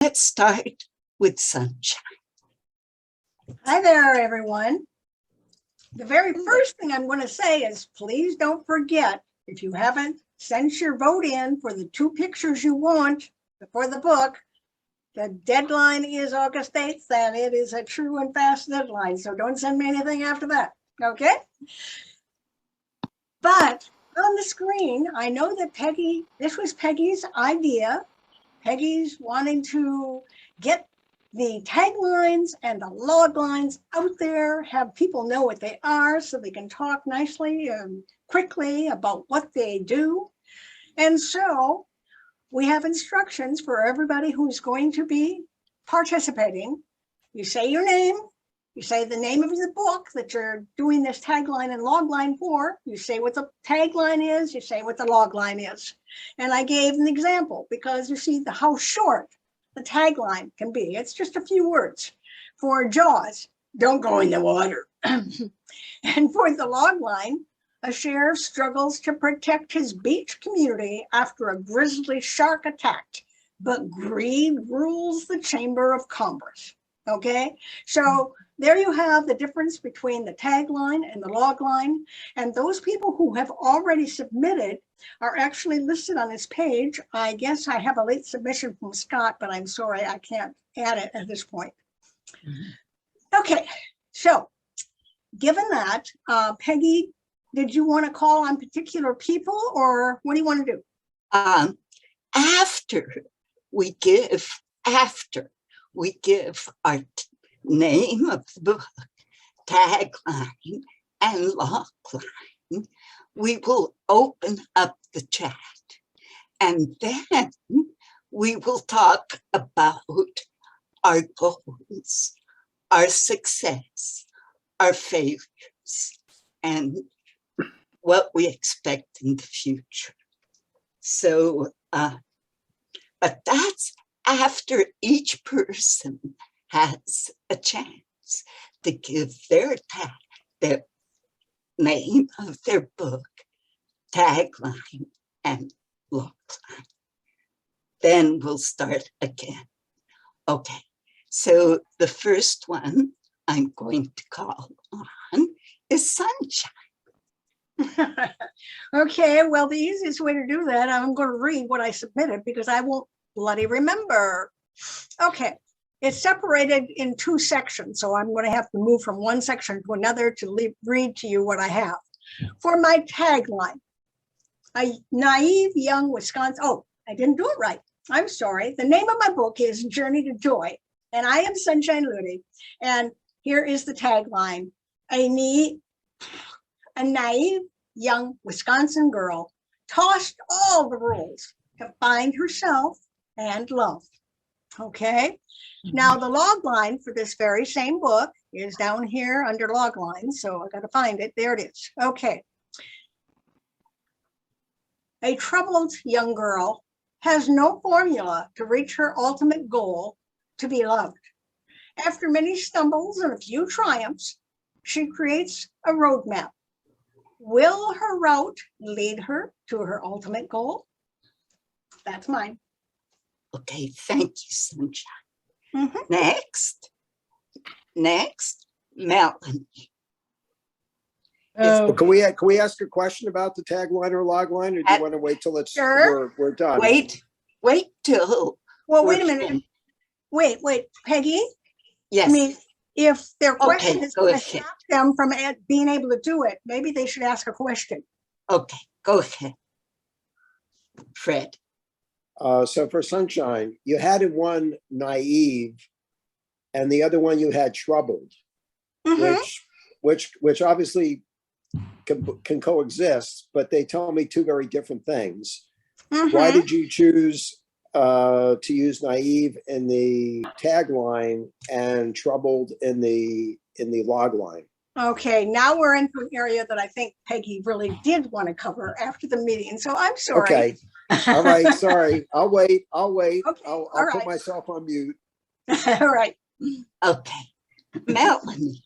Let's start with sunshine. Hi there, everyone. The very first thing I'm going to say is please don't forget, if you haven't sent your vote in for the 2 pictures you want for the book, the deadline is August 8th, and it is a true and fast deadline. So don't send me anything after that. Okay? But on the screen, I know that this was Peggy's idea. Peggy's wanting to get the taglines and the log lines out there, have people know what they are so they can talk nicely and quickly about what they do. And so we have instructions for everybody who's going to be participating. You say your name, you say the name of the book that you're doing this tagline and log line for, you say what the tagline is, you say what the log line is. And I gave an example because you see how short the tagline can be. It's just a few words. For Jaws, don't go in the water. And for the log line, a sheriff struggles to protect his beach community after a grizzly shark attack, but greed rules the Chamber of Commerce. Okay, so there you have the difference between the tagline and the log line. And those people who have already submitted are actually listed on this page. I guess I have a late submission from Scott, but I'm sorry, I can't add it at this point. Okay, so given that, Peggy, did you want to call on particular people or what do you want to do? After we give our name of the book, tagline, and logline, we will open up the chat. And then we will talk about our goals, our success, our failures, and what we expect in the future. So, but that's after each person has a chance to give their name of their book, tagline, and logline. Then we'll start again. Okay, so the first one I'm going to call on is sunshine. Okay, well, the easiest way to do that, I'm going to read what I submitted because I won't bloody remember. Okay, it's separated in 2 sections, so I'm going to have to move from one section to another to read to you what I have. For my tagline, a naive young Wisconsin, oh, I didn't do it right. I'm sorry. The name of my book is Journey to Joy, and I am Sunshine Ludy, and here is the tagline. A naive young Wisconsin girl tossed all the rules to find herself and love. Okay. Now the log line for this very same book is down here under log lines. So I got to find it. There it is. Okay. A troubled young girl has no formula to reach her ultimate goal, to be loved. After many stumbles and a few triumphs, she creates a roadmap. Will her route lead her to her ultimate goal? That's mine. Okay, thank you, Sunshine. Next, Melanie. Well, can we ask a question about the tagline or logline, or do you want to wait till it's sure. we're done? Wait till. Well, wait a minute. Wait, Peggy. Yes. I mean, if their question is going to ahead. stop them from being able to do it, maybe they should ask a question. Okay, go ahead, Fred. So for sunshine, you had in one naive, and the other one you had troubled, which obviously can coexist, but they tell me 2 very different things. Why did you choose to use naive in the tagline and troubled in the log line? Okay, now we're into an area that I think Peggy really did want to cover after the meeting. So I'm sorry. Okay. All right. Sorry. I'll wait. Okay, I'll put myself on mute. All right. Okay. Melanie.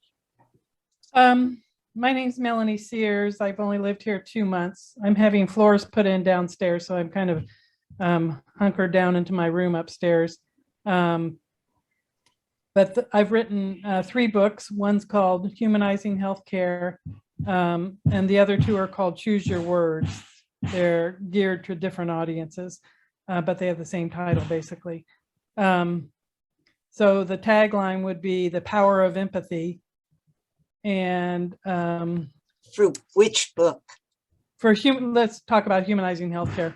My name's Melanie Sears. I've only lived here 2 months. I'm having floors put in downstairs, so I'm kind of hunkered down into my room upstairs. But I've written 3 books. One's called Humanizing Healthcare, and the other 2 are called Choose Your Words. They're geared to different audiences, but they have the same title, basically. So the tagline would be the power of empathy. And For which book? let's talk about humanizing healthcare.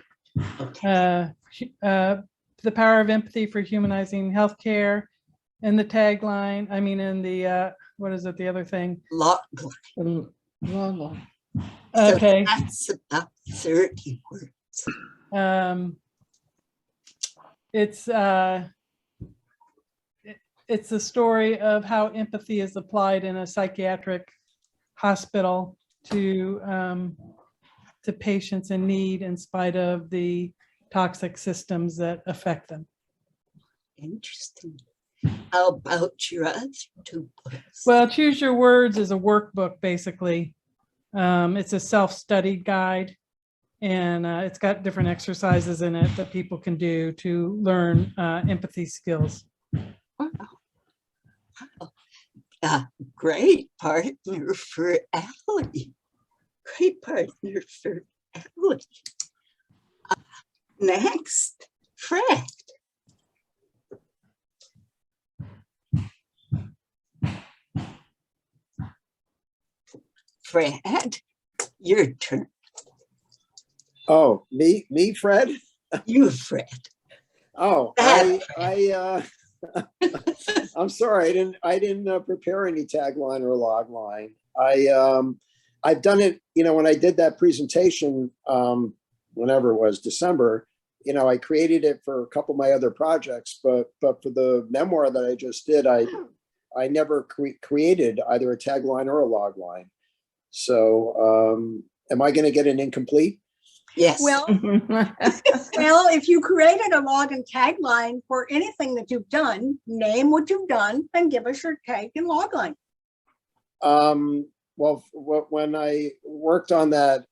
Okay. The power of empathy for humanizing healthcare. And the tagline, I mean, in the, what is it, the other thing? Logline. Logline. Okay. So that's about 30 words. It's a story of how empathy is applied in a psychiatric hospital to patients in need in spite of the toxic systems that affect them. Interesting. How about your other 2 books? Well, Choose Your Words is a workbook, basically. It's a self-study guide, and it's got different exercises in it that people can do to learn empathy skills. Wow. Great partner for Allie. Great partner for Allie. Next, Fred. Fred, your turn. Oh, me, Fred? You, Fred. Oh, I'm sorry. I didn't prepare any tagline or log line. I've done it, when I did that presentation, whenever it was, December, I created it for a couple of my other projects, but for the memoir that I just did, I never created either a tagline or a log line. So am I going to get an incomplete? Yes. Well, if you created a log and tagline for anything that you've done, name what you've done and give us your tag and log line. Well, when I worked on that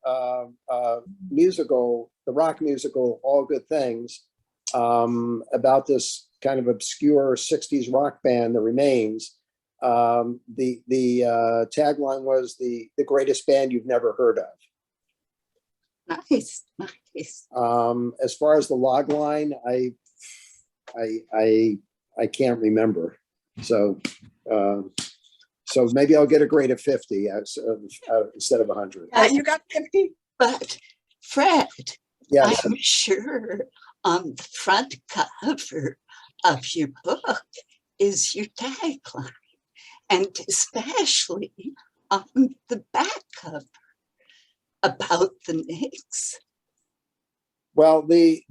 musical, the rock musical, All Good Things, about this kind of obscure 60s rock band, The Remains, the tagline was the greatest band you've never heard of. Nice. As far as the log line, I can't remember. So maybe I'll get a grade of 50 instead of 100. You got 50. But Fred, Yes. I'm sure on the front cover of your book is your tagline, and especially on the back cover about the Knicks. Well, the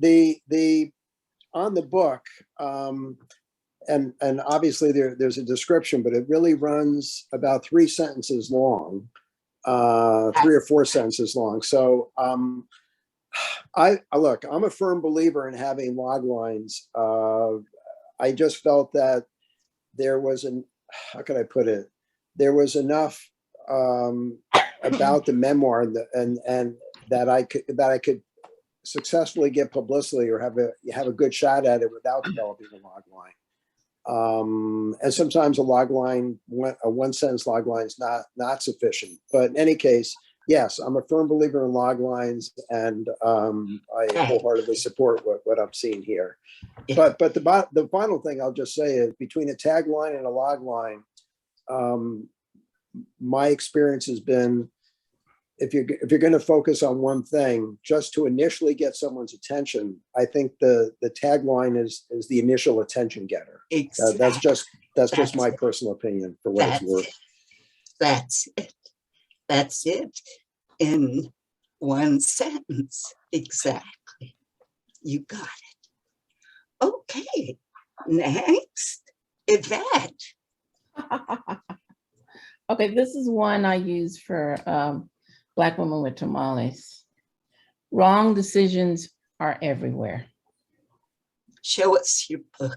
on the book, and obviously there's a description, but it really runs about 3 sentences long, 3 or 4 sentences long. So look, I'm a firm believer in having log lines. I just felt that there was how can I put it? There was enough about the memoir and that I could successfully get publicity or have a good shot at it without developing a log line. And sometimes a log line, a 1-sentence log line is not sufficient. But in any case, yes, I'm a firm believer in log lines, and I wholeheartedly support what I'm seeing here. But the final thing I'll just say is, between a tagline and a log line, my experience has been, if you're going to focus on one thing, just to initially get someone's attention, I think the tagline is the initial attention getter. Exactly. That's just my personal opinion, for what it's worth. That's it in 1 sentence. Exactly. You got it. Okay. Next, Yvette. Okay, this is one I use for Black women with tamales. Wrong decisions are everywhere. Show us your book.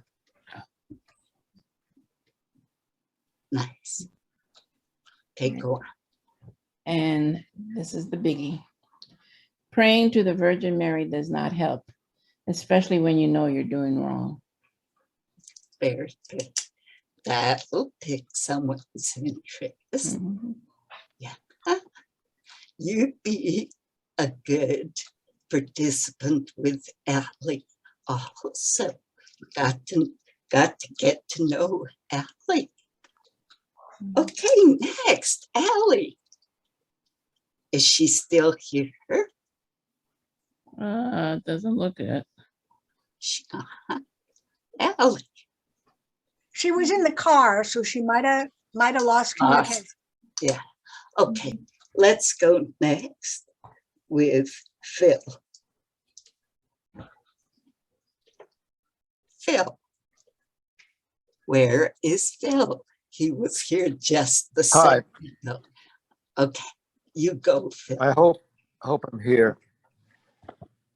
Nice. Okay, go on. And this is the biggie. Praying to the Virgin Mary does not help, especially when you know you're doing wrong. Very good. That will pick someone's interest. Mhm. You be a good participant with Allie also. Got to get to know Allie. Okay, next, Allie. Is she still here? Doesn't look it. She, Allie. She was in the car, so she might have lost communication. Yeah. Okay, let's go next with Phil. Phil. Where is Phil? He was here just the Hi. second ago. Okay, you go, Phil. I hope I'm here,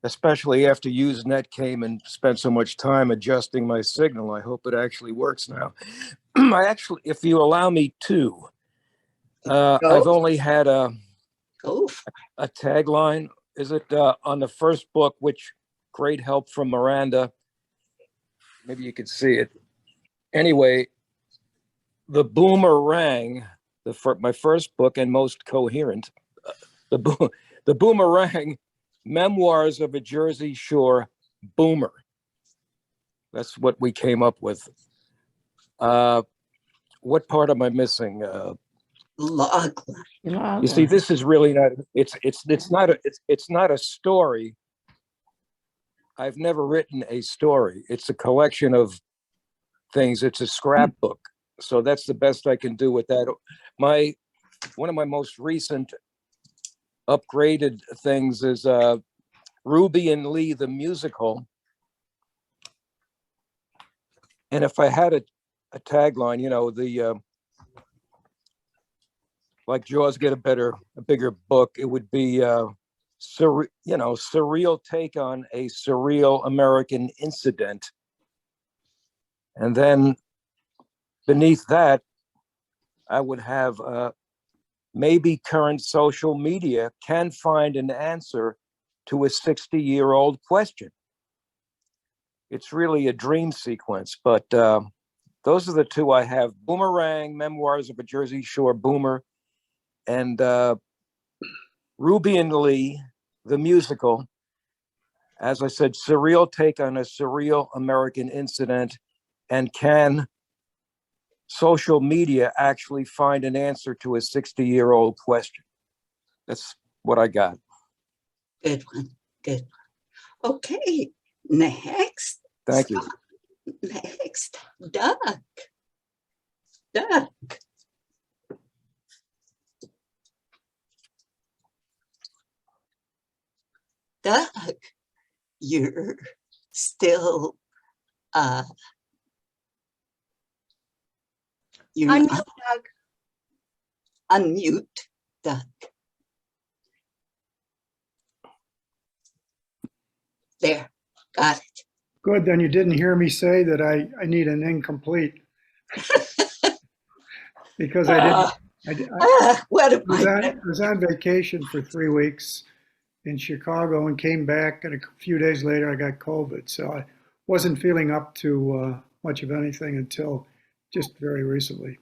especially after Usenet came and spent so much time adjusting my signal. I hope it actually works now. If you allow me to, I've only had a tagline. Is it on the first book, which great help from Miranda? Maybe you could see it. Anyway, the boomerang, my first book and most coherent, the boomerang, memoirs of a Jersey Shore boomer. That's what we came up with. What part am I missing? Logline. You see, this is really not. It's not a story. I've never written a story. It's a collection of things. It's a scrapbook. So that's the best I can do with that. One of my most recent upgraded things is Ruby and Lee the musical. And if I had a tagline, you know, like Jaws get a bigger book, it would be surreal take on a surreal American incident. And then beneath that, I would have maybe current social media can find an answer to a 60-year-old question. It's really a dream sequence, but those are the two I have: Boomerang, Memoirs of a Jersey Shore Boomer, and Ruby and Lee, the musical. As I said, surreal take on a surreal American incident, and can social media actually find an answer to a 60-year-old question? That's what I got. Good one. Good one. Okay, next. Thank you. Next, Doug. Doug. Doug, you're still you're Unmute, not- Doug. unmute, Doug. There, got it. Good, then you didn't hear me say that I need an incomplete. Because I What am was on vacation for 3 weeks in Chicago and came back, and a few days later I got COVID. So I wasn't feeling up to much of anything until just very recently.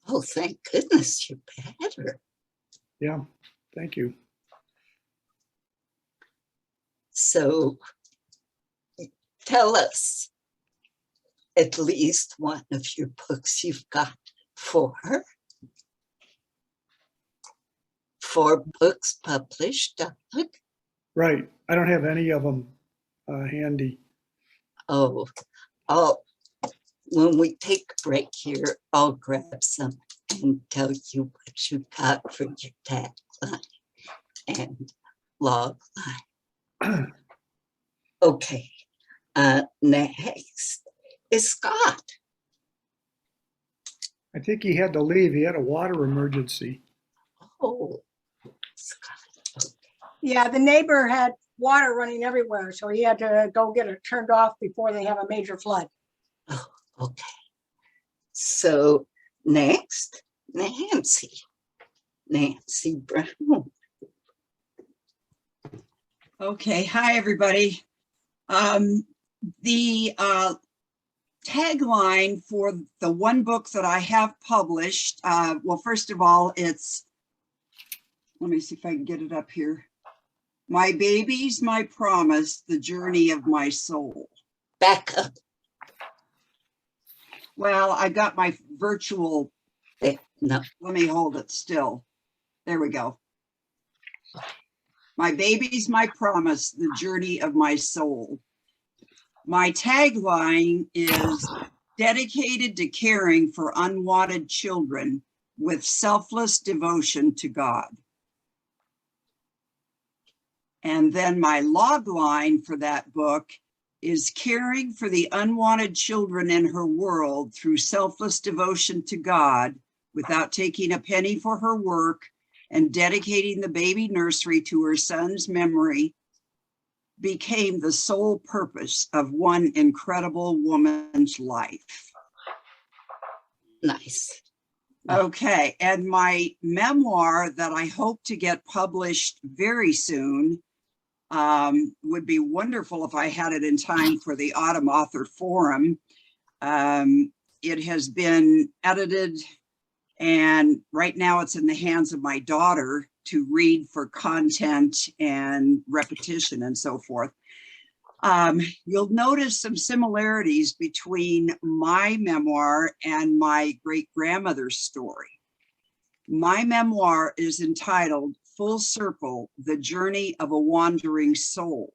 Oh, thank goodness you're better. Yeah, thank you. So tell us at least one of your books you've got. Four books published, Doug? Right, I don't have any of them handy. Oh, when we take a break here, I'll grab some and tell you what you got for your tagline and log line. Okay, next is Scott. I think he had to leave. He had a water emergency. Oh, Scott. Okay. Yeah, the neighbor had water running everywhere, so he had to go get it turned off before they have a major flood. Oh, okay. So next, Nancy Brown. Okay, hi everybody. The tagline for the one book that I have published, well, first of all, it's, let me see if I can get it up here. My Baby's My Promise, The Journey of My Soul. Back up. Well, I got my virtual, No. let me hold it still. There we go. My Baby's My Promise, The Journey of My Soul. My tagline is dedicated to caring for unwanted children with selfless devotion to God. And then my log line for that book is caring for the unwanted children in her world through selfless devotion to God without taking a penny for her work and dedicating the baby nursery to her son's memory became the sole purpose of one incredible woman's life. Nice. Okay, and my memoir that I hope to get published very soon, would be wonderful if I had it in time for the Autumn Author Forum. It has been edited, and right now it's in the hands of my daughter to read for content and repetition and so forth. You'll notice some similarities between my memoir and my great-grandmother's story. My memoir is entitled Full Circle, The Journey of a Wandering Soul.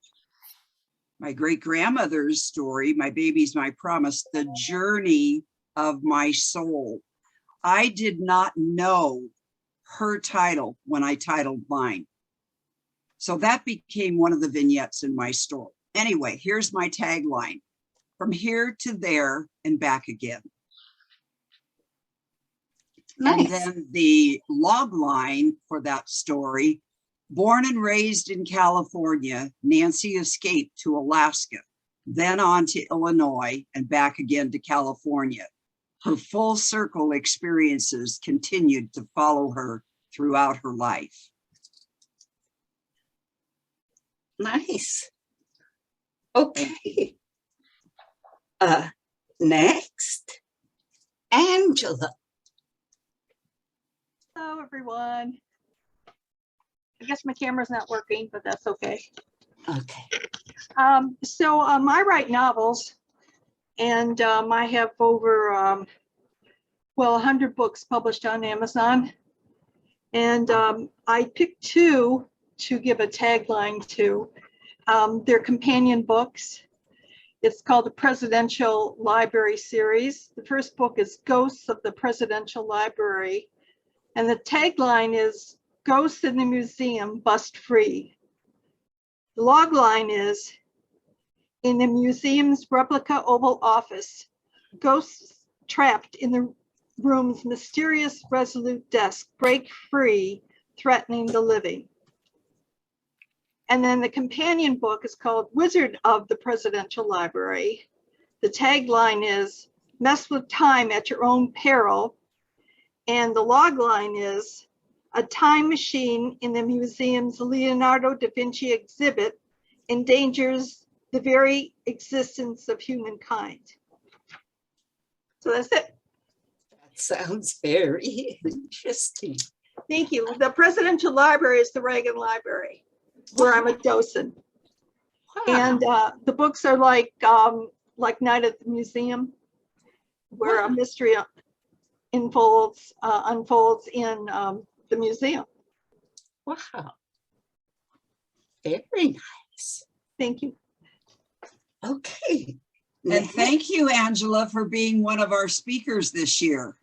My great-grandmother's story, My Baby's My Promise, The Journey of My Soul. I did not know her title when I titled mine. So that became one of the vignettes in my story. Anyway, here's my tagline: from here to there and back again. Nice. And then the log line for that story: born and raised in California, Nancy escaped to Alaska, then on to Illinois and back again to California. Her full circle experiences continued to follow her throughout her life. Nice. Okay. Next, Angela. Hello, everyone. I guess my camera's not working, but that's okay. Okay. I write novels, and I have over, 100 books published on Amazon. And I picked two to give a tagline to. They're companion books. It's called the Presidential Library series. The first book is Ghosts of the Presidential Library. And the tagline is Ghosts in the Museum Bust Free. The log line is, in the museum's replica Oval Office, ghosts trapped in the room's mysterious resolute desk break free, threatening the living. And then the companion book is called Wizard of the Presidential Library. The tagline is Mess with Time at Your Own Peril. And the log line is, a time machine in the museum's Leonardo da Vinci exhibit endangers the very existence of humankind. So that's it. That sounds very interesting. Thank you. The Presidential Library is the Reagan Library, where I'm a docent. Wow. And the books are like Night at the Museum, where a mystery unfolds in the museum. Wow. Very nice. Thank you. Okay. And thank you, Angela, for being one of our speakers this year.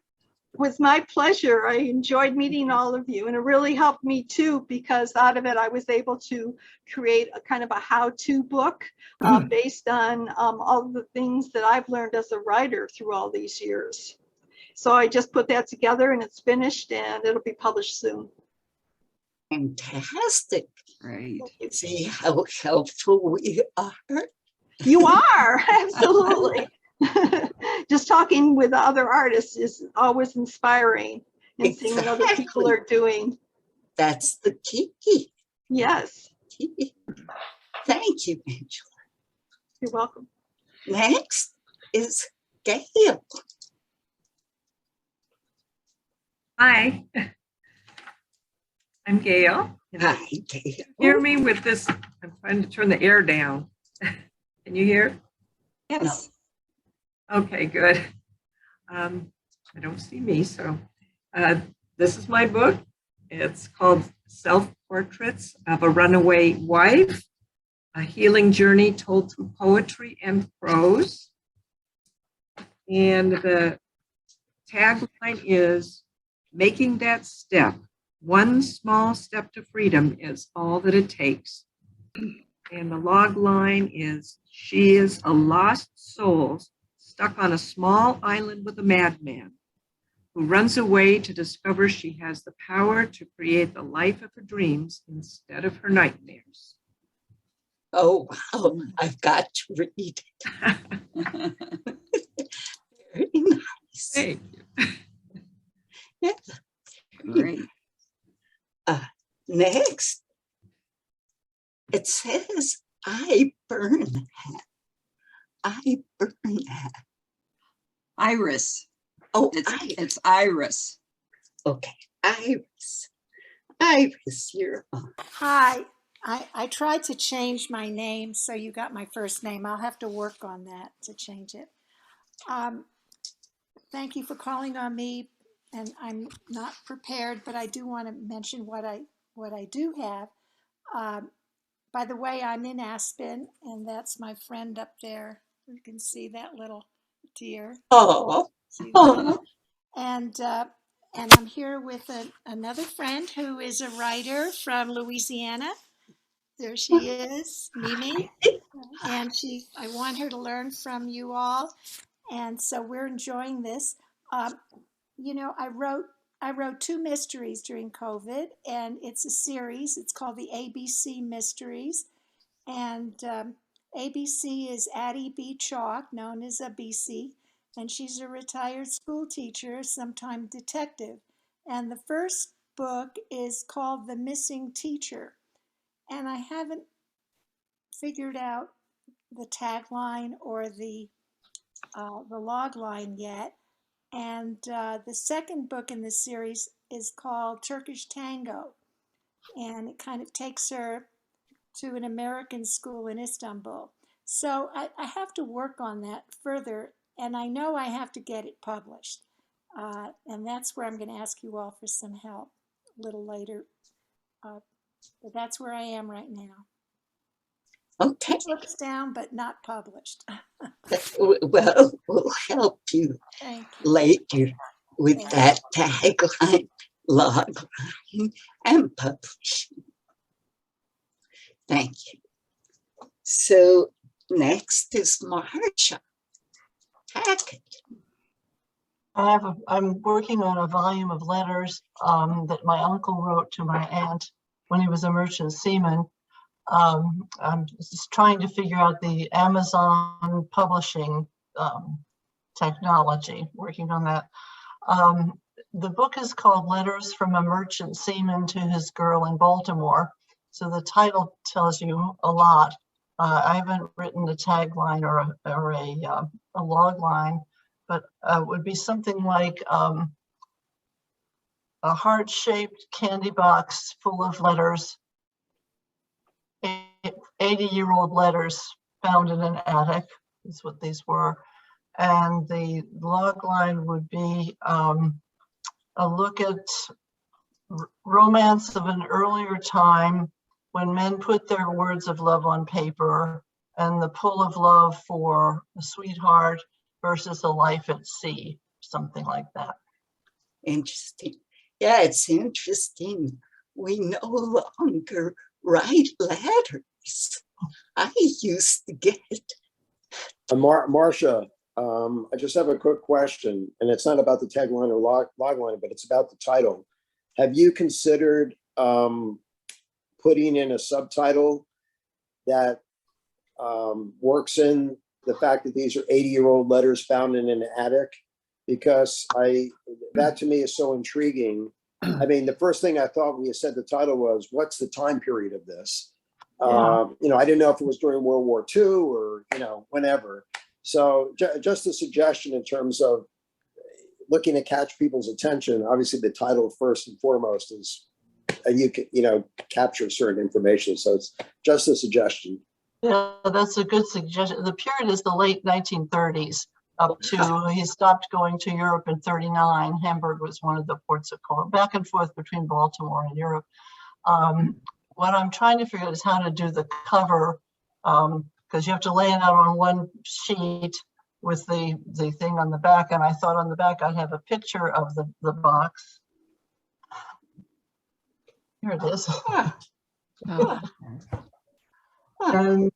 It was my pleasure. I enjoyed meeting all of you, and it really helped me too, because out of it, I was able to create a kind of a how-to book based on all of the things that I've learned as a writer through all these years. So I just put that together, and it's finished, and it'll be published soon. Fantastic. Right. See how helpful we are. You are, absolutely. Just talking with other artists is always inspiring, and seeing what other people are doing. That's the key. Yes. Thank you, Angela. You're welcome. Next is Gail. Hi, I'm Gail. Hi, Gail. Hear me with this, I'm trying to turn the air down. Can you hear? Yes. Okay, good. I don't see me, so this is my book. It's called Self-Portraits of a Runaway Wife, a healing journey told through poetry and prose. And the tagline is, making that step, one small step to freedom is all that it takes. And the log line is, she is a lost soul stuck on a small island with a madman who runs away to discover she has the power to create the life of her dreams instead of her nightmares. Oh, wow. I've got to read it. Very nice. Thank you. Yeah. Great. Next, it says, I burn hat. I burn hat. Iris. Oh, It's Iris. okay. Iris. Iris, you're on. Hi, I tried to change my name, so you got my first name. I'll have to work on that to change it. Thank you for calling on me, and I'm not prepared, but I do want to mention what I do have. By the way, I'm in Aspen, and that's my friend up there. You can see that little deer. Oh, See that? oh. And I'm here with another friend who is a writer from Louisiana. There she is, Mimi. And I want her to learn from you all. And so we're enjoying this. You know, I wrote 2 mysteries during COVID, and it's a series. It's called the ABC Mysteries. And ABC is Addie B. Chalk, known as ABC, and she's a retired school teacher, sometime detective. And the first book is called The Missing Teacher. And I haven't figured out the tagline or the log line yet. And the second book in the series is called Turkish Tango. And it kind of takes her to an American school in Istanbul. So I have to work on that further, and I know I have to get it published. And that's where I'm going to ask you all for some help a little later. But that's where I am right now. Okay. Books down, but not published. Well, we'll help you Thank you. later with Thank that tagline, log line, and publishing. Thank you. So next is Marcia. Tackett. I'm working on a volume of letters that my uncle wrote to my aunt when he was a merchant seaman. I'm just trying to figure out the Amazon publishing technology, working on that. The book is called Letters from a Merchant Seaman to His Girl in Baltimore. So the title tells you a lot. I haven't written a tagline or a log line, but it would be something like a heart-shaped candy box full of letters, 80-year-old letters found in an attic, is what these were. And the log line would be a look at romance of an earlier time when men put their words of love on paper and the pull of love for a sweetheart versus a life at sea, something like that. Interesting. Yeah, it's interesting. We no longer write letters. I used to get Marcia, I just have a quick question, and it's not about the tagline or log line, but it's about the title. Have you considered putting in a subtitle that works in the fact that these are 80-year-old letters found in an attic? Because that to me is so intriguing. I mean, the first thing I thought when you said the title was, what's the time period of this? Yeah. I didn't know if it was during World War II or, whenever. So just a suggestion in terms of looking to catch people's attention. Obviously, the title first and foremost is, and you can, capture certain information. So it's just a suggestion. Yeah, that's a good suggestion. The period is the late 1930s up to, he stopped going to Europe in 39. Hamburg was one of the ports of call, back and forth between Baltimore and Europe. What I'm trying to figure out is how to do the cover, because you have to lay it out on one sheet with the thing on the back. And I thought on the back I'd have a picture of the box. Here it is. And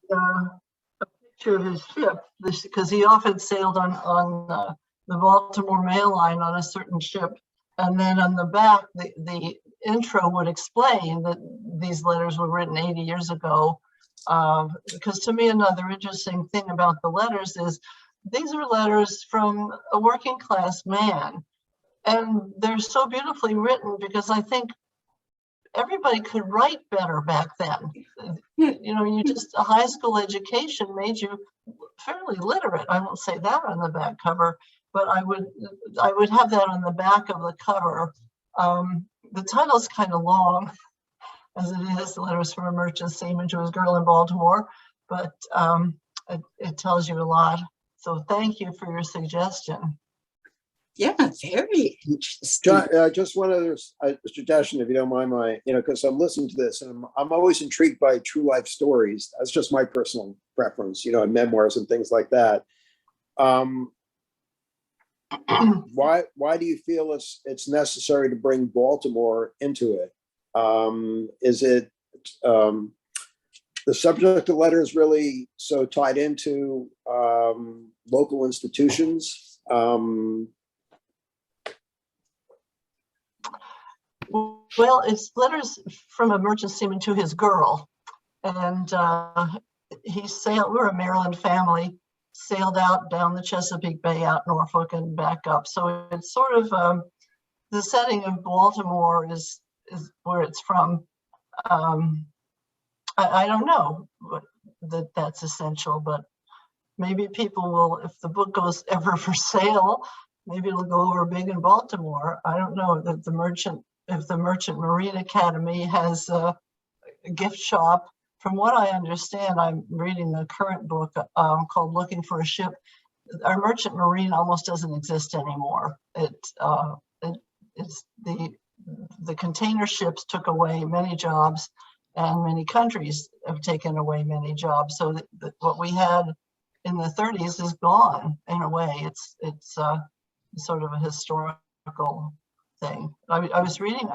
a picture of his ship, because he often sailed on the Baltimore Mail Line on a certain ship. And then on the back, the intro would explain that these letters were written 80 years ago. Because to me, another interesting thing about the letters is these are letters from a working class man. And they're so beautifully written because I think everybody could write better back then. You just, a high school education made you fairly literate. I won't say that on the back cover, but I would have that on the back of the cover. The title is kind of long, as it is, Letters from a Merchant Seaman to His Girl in Baltimore, but it tells you a lot. So thank you for your suggestion. Yeah, very interesting. John, just one other suggestion, if you don't mind because I'm listening to this and I'm always intrigued by true life stories. That's just my personal preference, and memoirs and things like that. Why do you feel it's necessary to bring Baltimore into it? Is it the subject of the letter is really so tied into local institutions? Well, it's letters from a merchant seaman to his girl. And he sailed, we're a Maryland family, sailed out down the Chesapeake Bay, out Norfolk and back up. So it's sort of the setting of Baltimore is where it's from. I don't know that's essential, but maybe people will, if the book goes ever for sale, maybe it'll go over big in Baltimore. I don't know that if the Merchant Marine Academy has a gift shop. From what I understand, I'm reading the current book called Looking for a Ship. Our Merchant Marine almost doesn't exist anymore. It's the container ships took away many jobs, and many countries have taken away many jobs. So what we had in the 30s is gone in a way. It's sort of a historical thing. I was reading,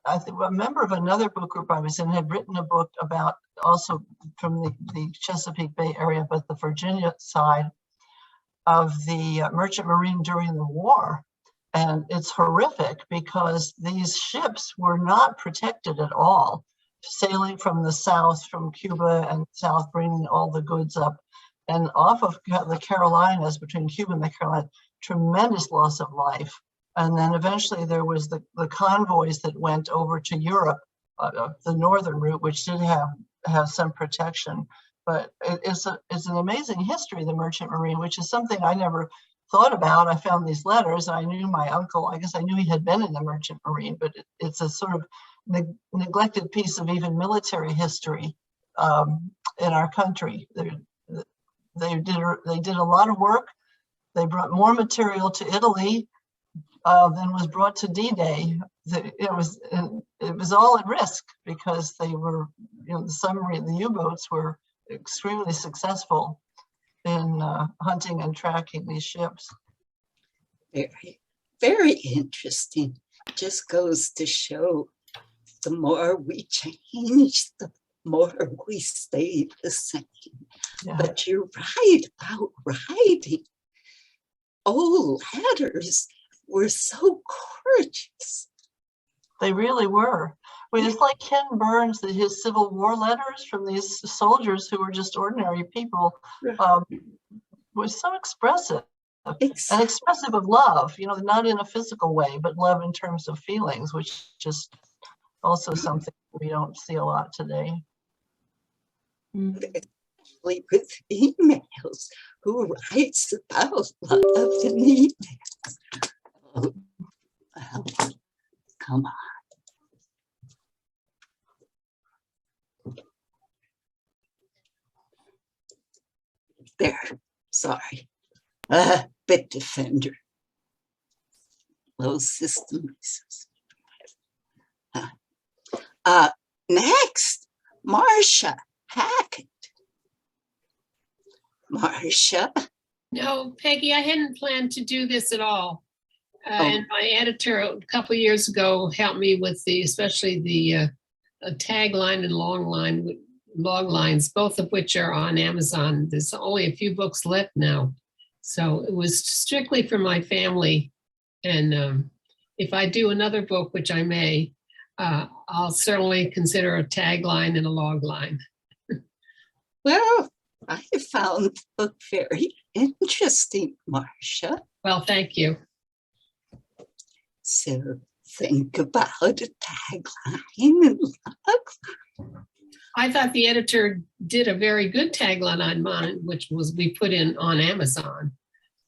I think a member of another book group I was in had written a book about, also from the Chesapeake Bay area, but the Virginia side of the Merchant Marine during the war. And it's horrific because these ships were not protected at all, sailing from the south, from Cuba and south, bringing all the goods up. And off of the Carolinas, between Cuba and the Carolinas, tremendous loss of life. And then eventually there was the convoys that went over to Europe, the northern route, which did have some protection. But it's an amazing history, the Merchant Marine, which is something I never thought about. I found these letters. I knew my uncle, I guess I knew he had been in the Merchant Marine, but it's a sort of neglected piece of even military history in our country. They did a lot of work. They brought more material to Italy than was brought to D-Day. It was all at risk because they were, the submarine, the U-boats were extremely successful in hunting and tracking these ships. Very, very interesting. Just goes to show the more we change, the more we stay the same. Yeah. But you're right about writing. Old letters were so gorgeous. They really were. I mean, it's like Ken Burns, his Civil War letters from these soldiers who were just ordinary people, was so expressive. And expressive of love, not in a physical way, but love in terms of feelings, which is just also something we don't see a lot today. with emails who writes about love and needs. Oh, well, come on. There, sorry. Bitdefender. Low system resource. Next, Marcia Hackett. Marcia. No, Peggy, I hadn't planned to do this at all. Oh. And my editor a couple of years ago helped me with especially the tagline and loglines, both of which are on Amazon. There's only a few books left now. So it was strictly for my family. And if I do another book, which I may, I'll certainly consider a tagline and a logline. Well, I found the book very interesting, Marcia. Well, thank you. So think about a tagline and logline. I thought the editor did a very good tagline on mine, which was we put in on Amazon.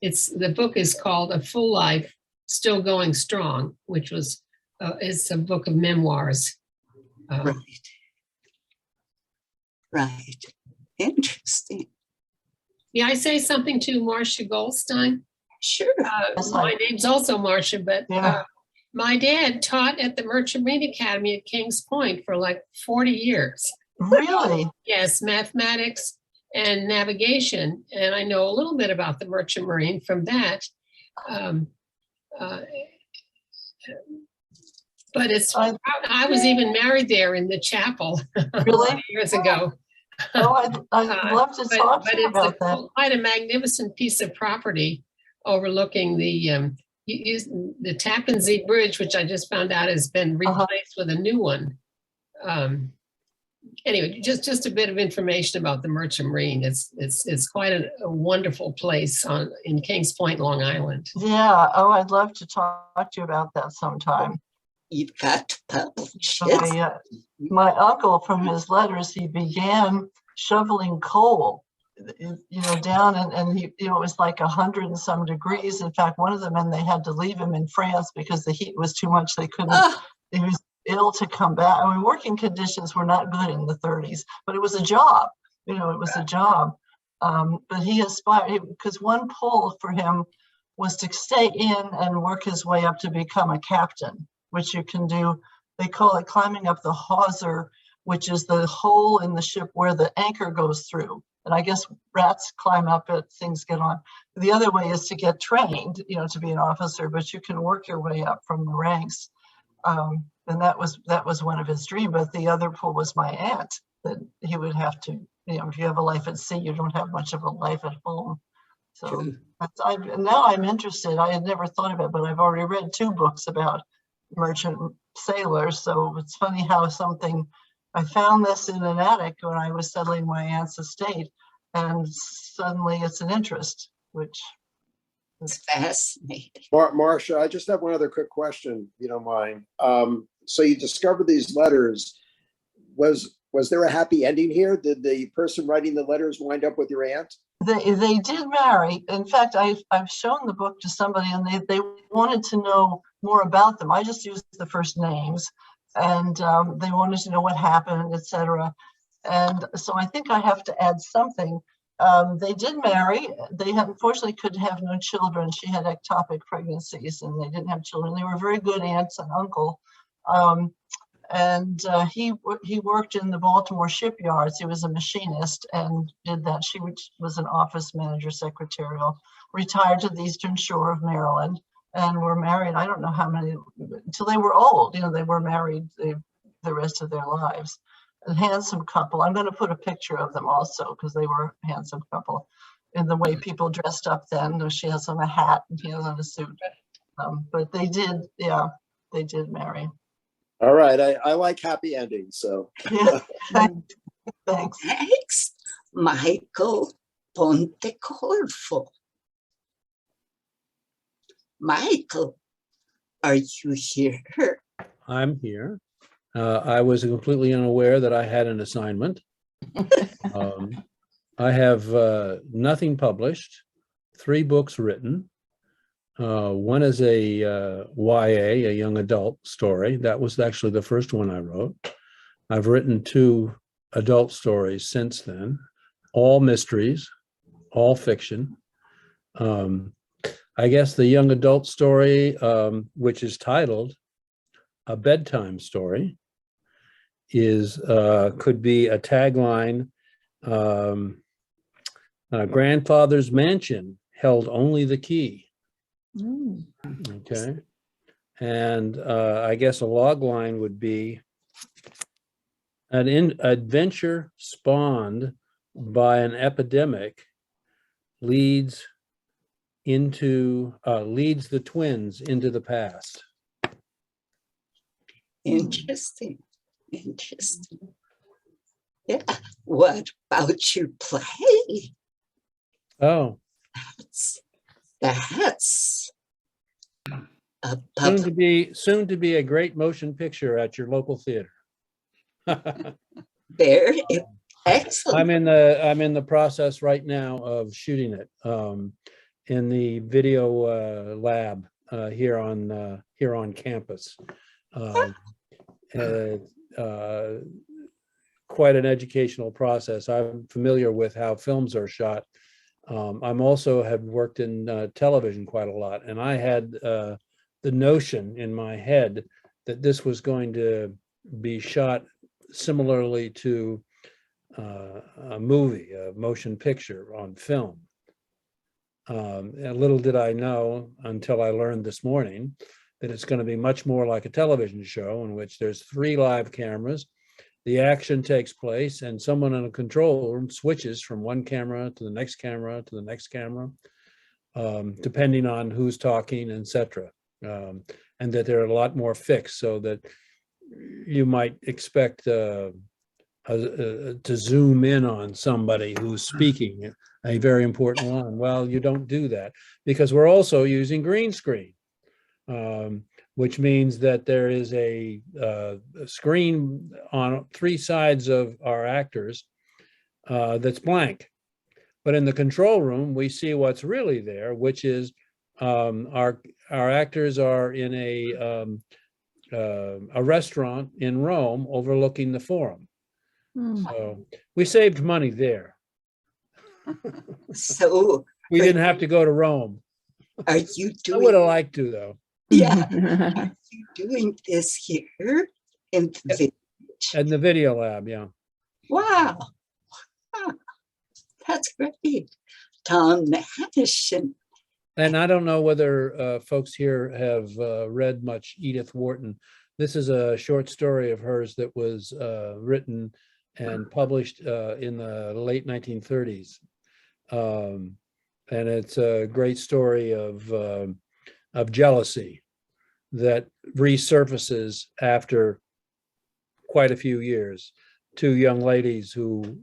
The book is called A Full Life, Still Going Strong, which was it's a book of memoirs. Right. Interesting. May I say something to Marcia Goldstein? Sure. My name's also Marcia, but my dad taught at the Merchant Marine Academy at Kings Point for like 40 years. Really? Yes, mathematics and navigation. And I know a little bit about the Merchant Marine from that. But I was even married there in the chapel Really? years ago. Oh, I'd love to talk to you about that. It's quite a magnificent piece of property overlooking the Tappan Zee Bridge, which I just found out has been replaced with a new one. Anyway, just a bit of information about the Merchant Marine. It's quite a wonderful place in Kings Point, Long Island. Yeah. Oh, I'd love to talk to you about that sometime. You've got to publish it. My uncle, from his letters, he began shoveling coal, down and he, it was like 100 and some degrees. In fact, one of the men, they had to leave him in France because the heat was too much. They couldn't, he was ill to come back. I mean, working conditions were not good in the 30s, but it was a job, it was a job. But he aspired, because one pull for him was to stay in and work his way up to become a captain, which you can do. They call it climbing up the hawser, which is the hole in the ship where the anchor goes through. And I guess rats climb up it, things get on. The other way is to get trained, to be an officer, but you can work your way up from the ranks. And that was one of his dreams. But the other pull was my aunt, that he would have to, if you have a life at sea, you don't have much of a life at home. So now I'm interested. I had never thought about it, but I've already read 2 books about merchant sailors. So it's funny how I found this in an attic when I was settling my aunt's estate, and suddenly it's an interest, which is fascinating. Marcia, I just have one other quick question, if you don't mind. So you discovered these letters. Was there a happy ending here? Did the person writing the letters wind up with your aunt? They did marry. In fact, I've shown the book to somebody, and they wanted to know more about them. I just used the first names, and they wanted to know what happened, etc. And so I think I have to add something. They did marry. They unfortunately could have no children. She had ectopic pregnancies, and they didn't have children. They were very good aunts and uncle. And he worked in the Baltimore shipyards. He was a machinist and did that. She was an office manager, secretarial, retired to the Eastern Shore of Maryland, and were married. I don't know how many, until they were old. They were married the rest of their lives. A handsome couple. I'm going to put a picture of them also, because they were a handsome couple in the way people dressed up then. She has on a hat and he has on a suit. But they did marry. All right, I like happy endings, so. Yeah. Thanks. Thanks, Michael Pontecorvo. Michael, are you here? I'm here. I was completely unaware that I had an assignment. I have nothing published, 3 books written. One is a YA, a young adult story. That was actually the first one I wrote. I've written 2 adult stories since then, all mysteries, all fiction. I guess the young adult story, which is titled A Bedtime Story, is could be a tagline. Grandfather's mansion held only the key. Okay. And I guess a log line would be an adventure spawned by an epidemic leads the twins into the past. Interesting. Interesting. Yeah. What about your play? Oh, That's a soon to be a great motion picture at your local theater. very excellent. I'm in the process right now of shooting it in the video lab here on campus. Quite an educational process. I'm familiar with how films are shot. I'm also have worked in television quite a lot, and I had the notion in my head that this was going to be shot similarly to a movie, a motion picture on film. And little did I know until I learned this morning that it's going to be much more like a television show in which there's 3 live cameras. The action takes place and someone in a control room switches from one camera to the next camera to the next camera, depending on who's talking, etc. And that there are a lot more fixed, so that you might expect to zoom in on somebody who's speaking a very important line. Well, you don't do that because we're also using green screen. Which means that there is a screen on 3 sides of our actors that's blank. But in the control room, we see what's really there, which is our actors are in a restaurant in Rome overlooking the Forum. So we saved money there. So we didn't have to go to Rome. Are you doing? I would have liked to, though. Yeah. Are you doing this here in the video lab? Yeah. Wow. Huh. That's great. Tom Madison. And I don't know whether folks here have read much Edith Wharton. This is a short story of hers that was written and published in the late 1930s. And it's a great story of jealousy that resurfaces after quite a few years. 2 young ladies who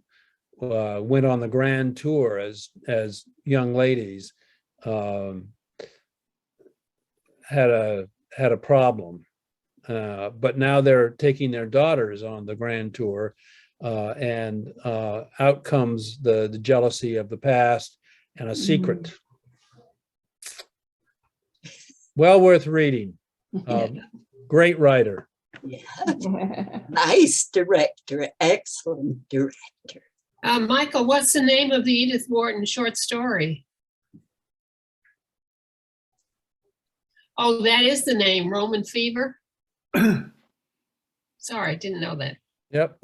went on the grand tour as young ladies had a problem, but now they're taking their daughters on the grand tour, and out comes the jealousy of the past and a secret. Well worth reading. Great writer. Yeah. Nice director. Excellent director. Michael, what's the name of the Edith Wharton short story? Oh, that is the name, Roman Fever. Sorry, I didn't know that. Yep.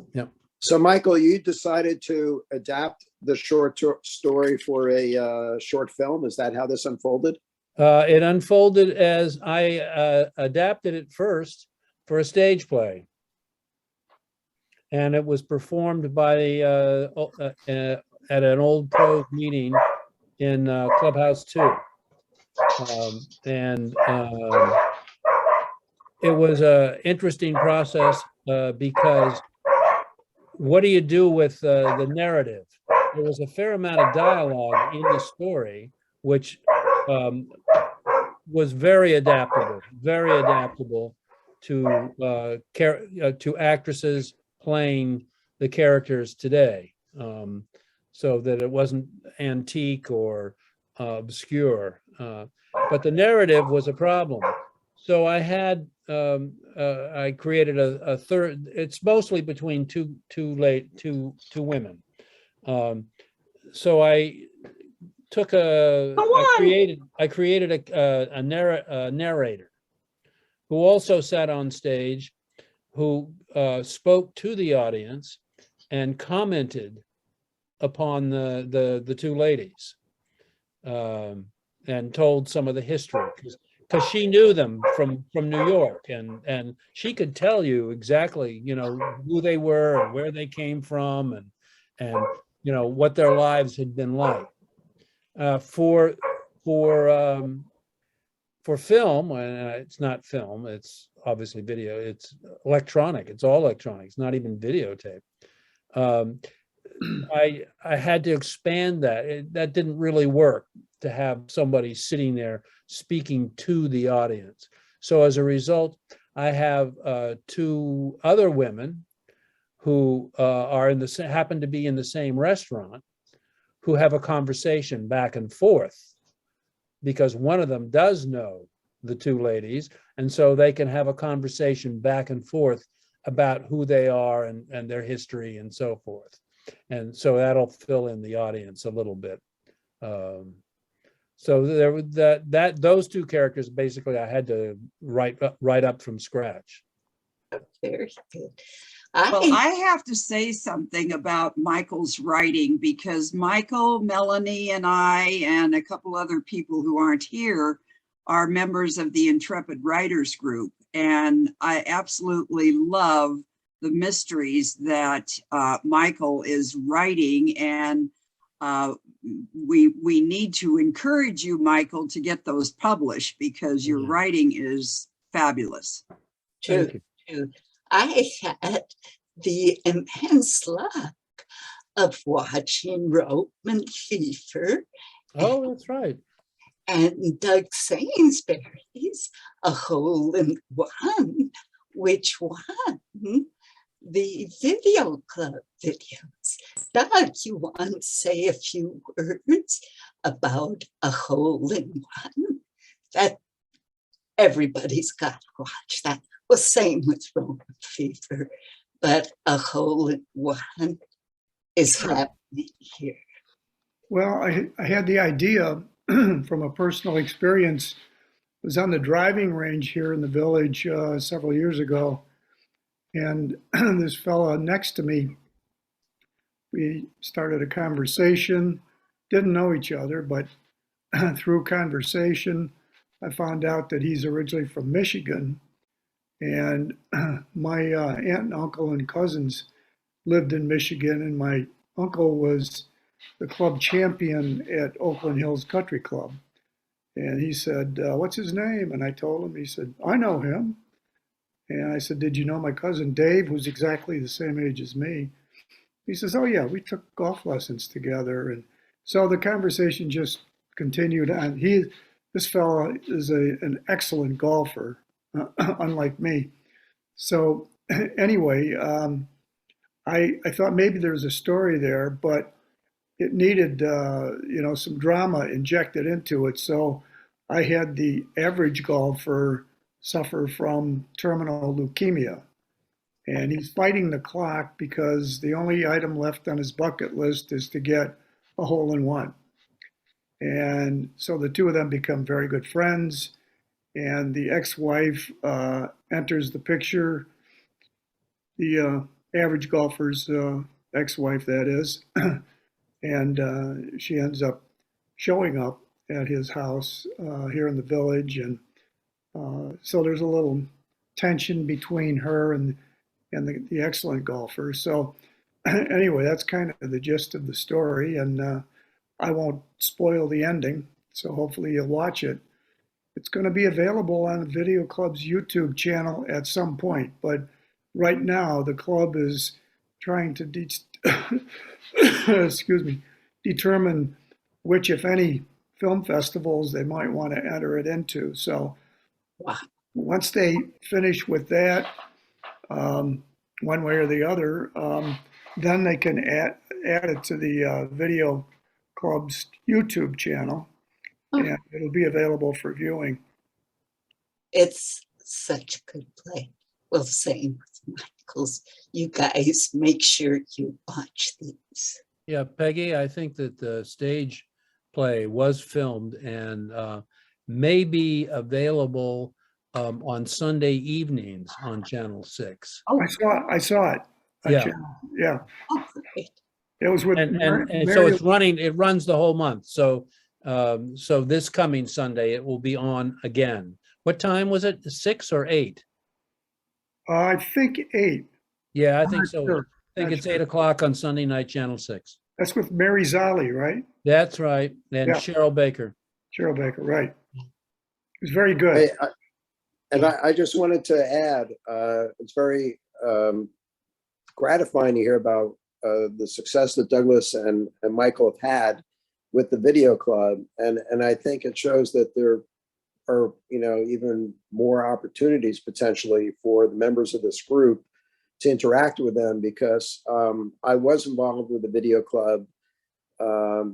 So, Michael, you decided to adapt the short story for a short film. Is that how this unfolded? It unfolded as I adapted it first for a stage play. And it was performed by at an old pros meeting in Clubhouse 2. It was an interesting process because what do you do with the narrative? There was a fair amount of dialogue in the story, which was very adaptable to actresses playing the characters today. so that it wasn't antique or obscure. But the narrative was a problem. So I had I created a third. It's mostly between two women. So I took a. I created a narrator who also sat on stage, who spoke to the audience and commented upon the two ladies, and told some of the history, because she knew them from New York, and she could tell you exactly, who they were and where they came from, and what their lives had been like. For film, it's not film, it's obviously video, it's electronic, it's all electronic, it's not even videotape. I had to expand that. That didn't really work, to have somebody sitting there speaking to the audience. So as a result, I have two other women who happen to be in the same restaurant, who have a conversation back and forth, because one of them does know the two ladies, and so they can have a conversation back and forth about who they are and their history and so forth. And so that'll fill in the audience a little bit. So there those two characters, basically, I had to write up from scratch. Very good. Well, I have to say something about Michael's writing, because Michael, Melanie, and I, and a couple other people who aren't here, are members of the Intrepid Writers Group. And I absolutely love the mysteries that Michael is writing. And we need to encourage you, Michael, to get those published, because your writing is fabulous. True. I had the immense luck of watching Roman Fever. Oh, that's right. And Doug Sainsbury's A Hole in One, which won the Video Club videos. Doug, you want to say a few words about A Hole in One? That everybody's got to watch that. Well, same with Roman Fever, but A Hole in One is happening here. Well, I had the idea from a personal experience. I was on the driving range here in the village several years ago, and this fella next to me, we started a conversation, didn't know each other, but through conversation, I found out that he's originally from Michigan, and my aunt and uncle and cousins lived in Michigan, and my uncle was the club champion at Oakland Hills Country Club. And he said, what's his name? And I told him. He said, I know him. And I said, did you know my cousin Dave, who's exactly the same age as me? He says, oh yeah, we took golf lessons together. And so the conversation just continued on. This fellow is an excellent golfer, unlike me. So anyway, I thought maybe there was a story there, but it needed, some drama injected into it. So I had the average golfer suffer from terminal leukemia, and he's fighting the clock because the only item left on his bucket list is to get a hole in one. And so the two of them become very good friends, and the ex-wife enters the picture, the average golfer's ex-wife, that is. And she ends up showing up at his house here in the village. And so there's a little tension between her and the excellent golfer. So anyway, that's kind of the gist of the story. And I won't spoil the ending, so hopefully you'll watch it. It's going to be available on the Video Club's YouTube channel at some point. But right now, the club is trying to determine which, if any, film festivals they might want to enter it into. So once they finish with that, one way or the other, then they can added to the Video Club's YouTube channel, and it'll be available for viewing. It's such a good play. Well, same with Michael's. You guys make sure you watch these. Yeah, Peggy, I think that the stage play was filmed and may be available on Sunday evenings on Channel 6. Oh, I saw it. Yeah. Yeah. oh, great. It was with And so Mary. it runs the whole month. So so this coming Sunday, it will be on again. What time was it? 6 or 8? I think 8. Yeah, I I'm think not so. sure. I think Not it's sure. 8 o'clock on Sunday night, Channel 6. That's with Mary Zolli, right? That's right. And Yeah. Cheryl Baker. Cheryl Baker, right. It was very good. I just wanted to add, it's very gratifying to hear about the success that Douglas and Michael have had with the video club. And I think it shows that there are, even more opportunities potentially for the members of this group to interact with them, because I was involved with the video club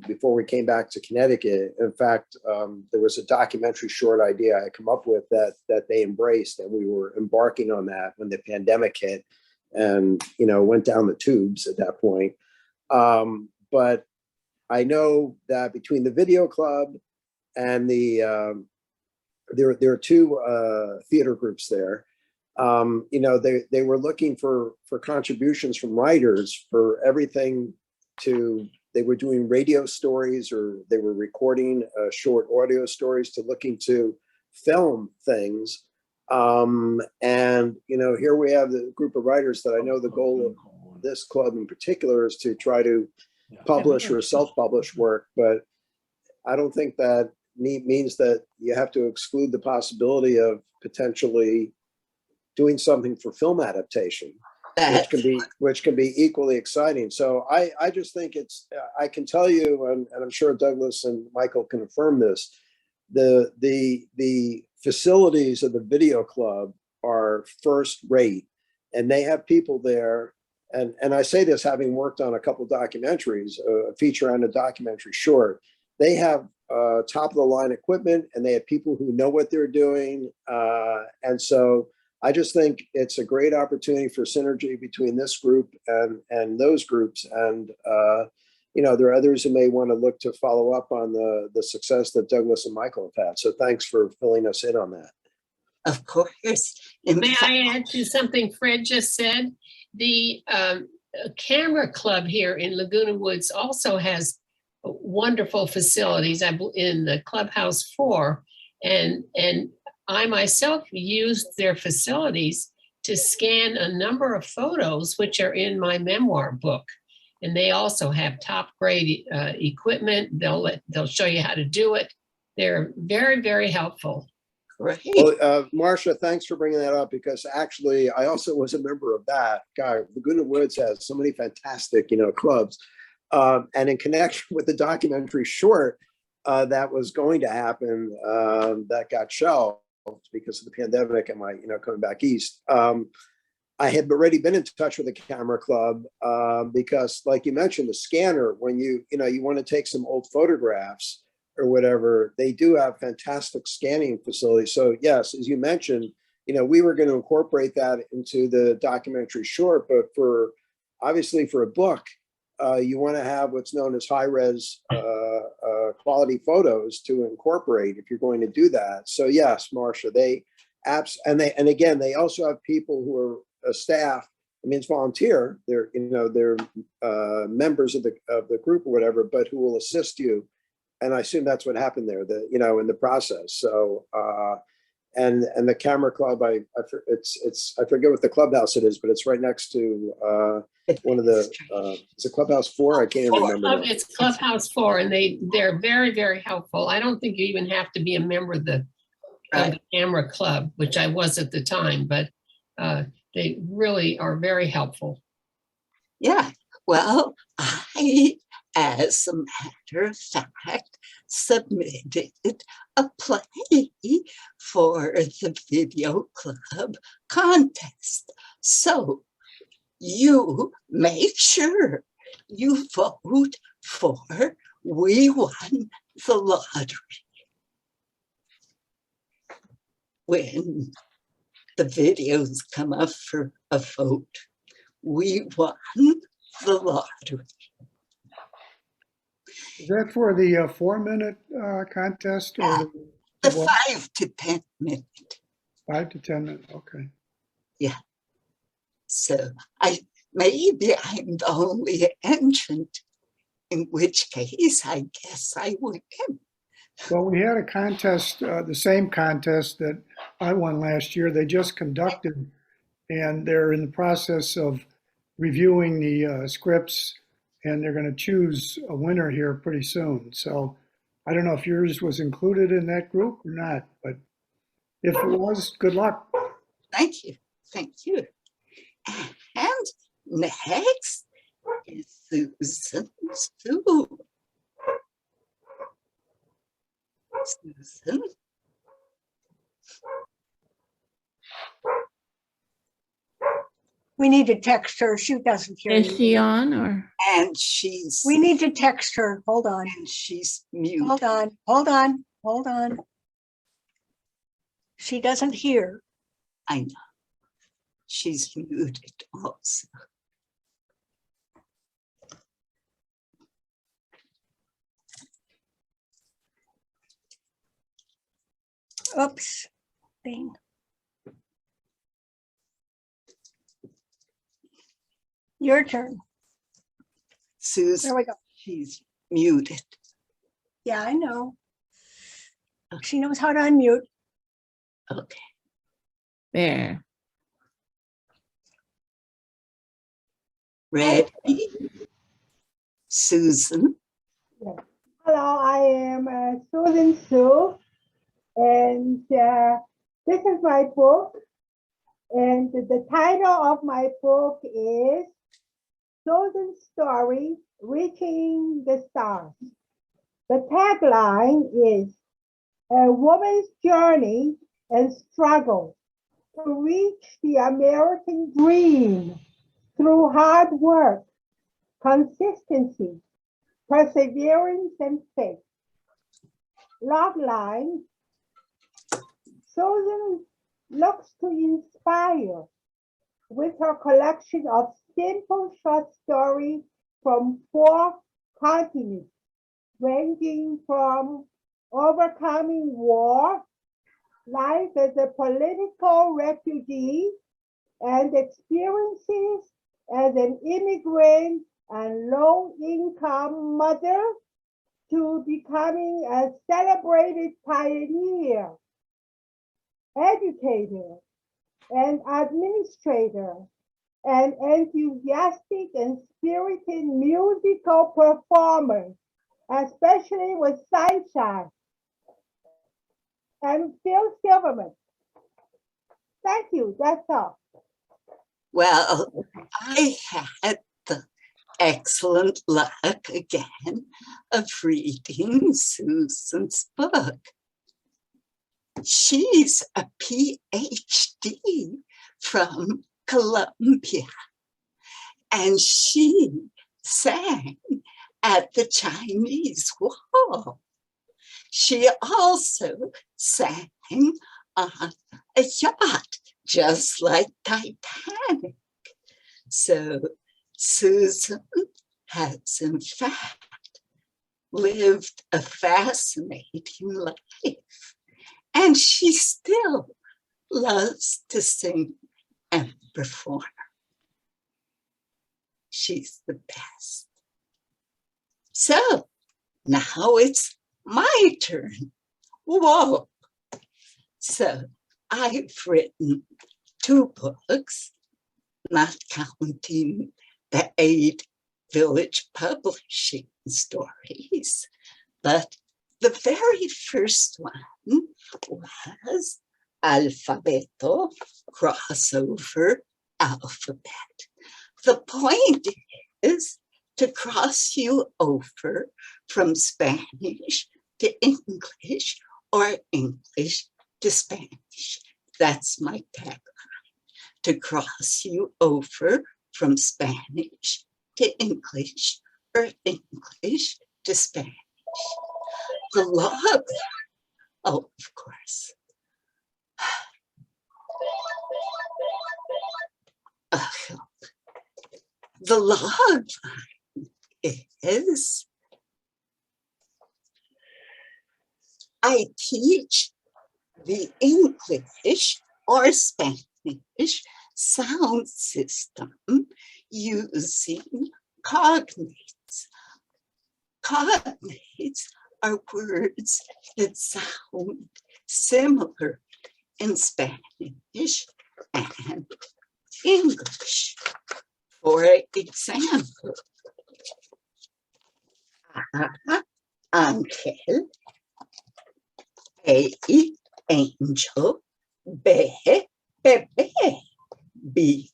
before we came back to Connecticut. In fact, there was a documentary short idea I come up with that they embraced, and we were embarking on that when the pandemic hit, and went down the tubes at that point. But I know that between the video club and the there are two theater groups there. They were looking for contributions from writers for everything to. They were doing radio stories, or they were recording short audio stories, to looking to film things. And here we have the group of writers that I know the goal of this club in particular is to try to publish or self-publish work, but I don't think that means that you have to exclude the possibility of potentially doing something for film adaptation, which can be equally exciting. So I just think I can tell you, and I'm sure Douglas and Michael can affirm this, the facilities of the video club are first rate, and they have people there. And I say this having worked on a couple of documentaries, a feature and a documentary short. They have top of the line equipment, and they have people who know what they're doing. And so I just think it's a great opportunity for synergy between this group and those groups. And, there are others who may want to look to follow up on the success that Douglas and Michael have had. So thanks for filling us in on that. Of course. May I add to something Fred just said? The camera club here in Laguna Woods also has wonderful facilities in the Clubhouse 4. And I myself used their facilities to scan a number of photos, which are in my memoir book. And they also have top grade equipment. They'll show you how to do it. They're very, very helpful. Right. Well, Marcia, thanks for bringing that up, because actually I also was a member of that. God, Laguna Woods has so many fantastic, clubs. And in connection with the documentary short that was going to happen, that got shelved because of the pandemic and my, coming back east. I had already been in touch with the camera club because, like you mentioned, the scanner, when you want to take some old photographs or whatever, they do have fantastic scanning facilities. So yes, as you mentioned, we were going to incorporate that into the documentary short, but obviously for a book, you want to have what's known as high-res quality photos to incorporate if you're going to do that. So yes, Marcia, and again, they also have people who are a staff. I mean, it's volunteer. They're members of the group or whatever, but who will assist you. And I assume that's what happened there, in the process. So, and the camera club, I forget what the clubhouse it is, but it's right next to one of the, is it Clubhouse 4? I can't even remember. It's Clubhouse 4, and they're very, very helpful. I don't think you even have to be a member of the camera club, which I was at the time, but they really are very helpful. Yeah, well, I, as a matter of fact, submitted a play for the video club contest. So you make sure you vote for "We Won the Lottery." When the videos come up for a vote, "We won the lottery." Is that for the 4-minute contest or The what? 5 to 10 minute. 5 to 10 minutes? Okay. Yeah. So maybe I'm the only entrant, in which case I guess I win. Well, we had a contest, the same contest that I won last year. They just conducted, and they're in the process of reviewing the scripts, and they're going to choose a winner here pretty soon. So I don't know if yours was included in that group or not, but if it was, good luck. Thank you. Thank you. And next is Susan Sue. Susan. We need to text her. She doesn't hear Is you. she on or? And she's. We need to text her. Hold on. And she's mute. Hold on. Hold on. Hold on. She doesn't hear. I know. She's muted also. Oops. Thing. Your turn. Susan. There we go. She's muted. Yeah, I know. She knows how to unmute. Okay. There. Ready? Susan. Yes. Hello, I am Susan Sue, and this is my book. And the title of my book is Susan's Story, Reaching the Stars. The tagline is a woman's journey and struggle to reach the American dream through hard work, consistency, perseverance, and faith. Logline, Susan looks to inspire with her collection of simple short stories from 4 continents, ranging from overcoming war, life as a political refugee, and experiences as an immigrant and low-income mother, to becoming a celebrated pioneer, educator, and administrator, and enthusiastic and spirited musical performer, especially with Sunshine and Phil Silverman. Thank you, that's all. Well, I had the excellent luck again of reading Susan's book. She's a PhD from Columbia, and she sang at the Chinese Wall. She also sang on a yacht, just like Titanic. So Susan has, in fact, lived a fascinating life, and she still loves to sing and perform. She's the best. So now it's my turn. Whoa. So I've written 2 books, not counting the 8 Village Publishing stories, but the very first one was Alfabeto, crossover alphabet. The point is to cross you over from Spanish to English or English to Spanish. That's my tagline, to cross you over from Spanish to English or English to Spanish. The log, oh, of course. The log line is, I teach the English or Spanish sound system using cognates. Cognates are words that sound similar in Spanish and English. For example, ángel, A, angel, B, bebé, B,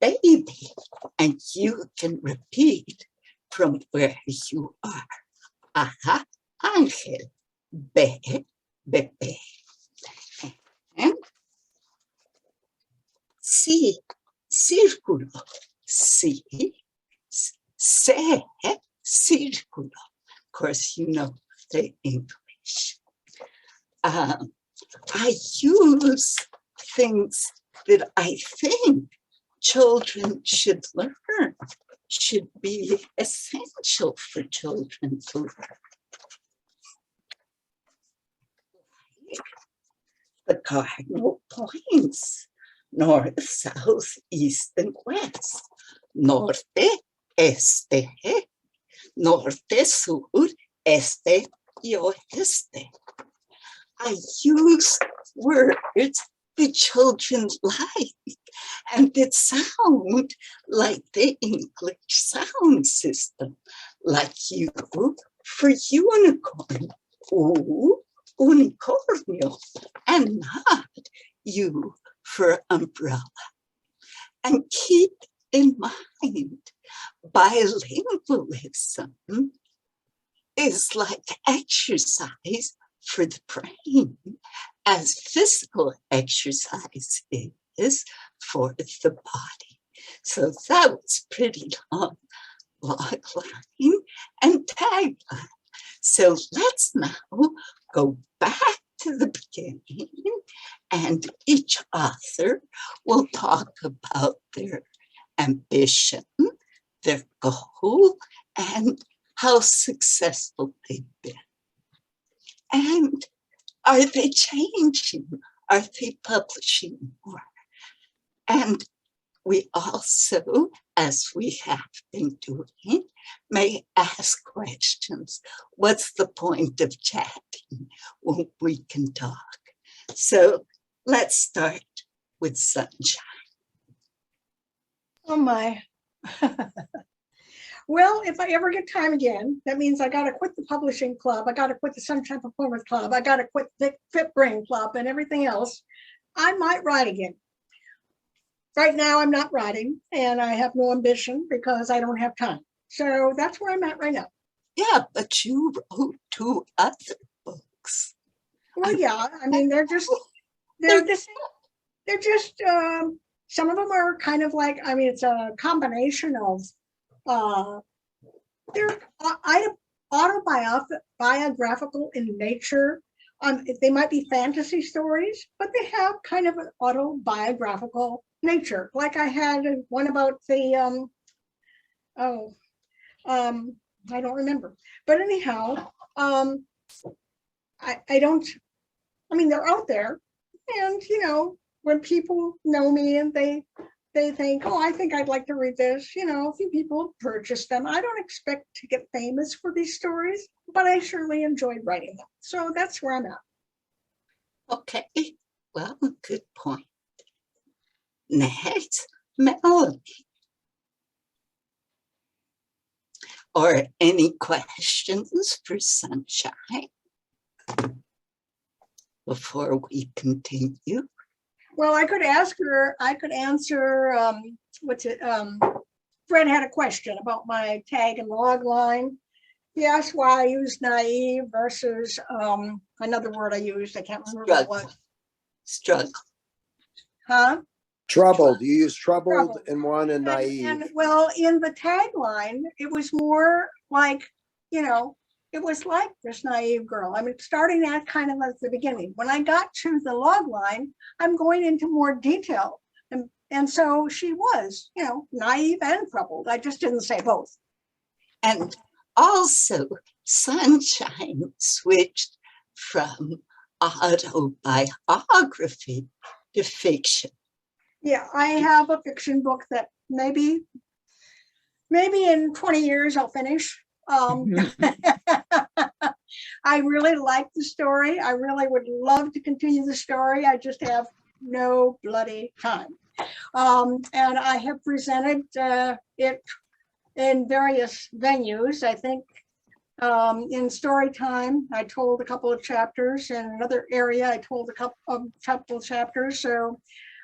baby. And you can repeat from where you are. A, ángel, B, bebé. And C, círculo, C, C, círculo. Of course, you know the English. I use things that I think children should learn, should be essential for children to learn. The cardinal points, north, south, east, and west. Norte, este, norte, sur, este, y oeste. I use words that children like and that sound like the English sound system, like U for unicorn, U, unicornio, and not U for umbrella. And keep in mind, bilingualism is like exercise for the brain, as physical exercise is for the body. So that was pretty long log line and tagline. So let's now go back to the beginning, and each author will talk about their ambition, their goal, and how successful they've been. And are they changing? Are they publishing more? And we also, as we have been doing, may ask questions. What's the point of chatting when we can talk? So let's start with Sunshine. Oh my. Well, if I ever get time again, that means I got to quit the publishing club. I got to quit the Sunshine Performance Club. I got to quit the Fit Brain Club and everything else. I might write again. Right now, I'm not writing, and I have no ambition because I don't have time. So that's where I'm at right now. Yeah, but you wrote 2 other books. Well, yeah, I mean, they're the same. They're just, some of them are kind of like, I mean, it's a combination of, they're autobiographical in nature. They might be fantasy stories, but they have kind of an autobiographical nature. Like I had one about the, I don't remember. But anyhow, I mean, they're out there, and, you know, when people know me and they think, oh, I think I'd like to read this, you know, a few people purchase them. I don't expect to get famous for these stories, but I surely enjoyed writing them. So that's where I'm at. Okay, well, good point. Next, Melody. Or any questions for Sunshine before we continue? Well, I could ask her, I could answer, Fred had a question about my tag and log line. He asked why I used naive versus another word I used. I can't remember what it was. Struggle. Huh? Troubled. You use troubled Troubled. in one and naive. And well, in the tagline, it was more like, you know, it was like this naive girl. I mean, starting at kind of at the beginning. When I got to the log line, I'm going into more detail. And so she was, you know, naive and troubled. I just didn't say both. And also, Sunshine switched from autobiography to fiction. Yeah, I have a fiction book that maybe in 20 years I'll finish. I really like the story. I really would love to continue the story. I just have no bloody time. And I have presented it in various venues. I think in story time, I told a couple of chapters. In another area, I told a couple of chapters. So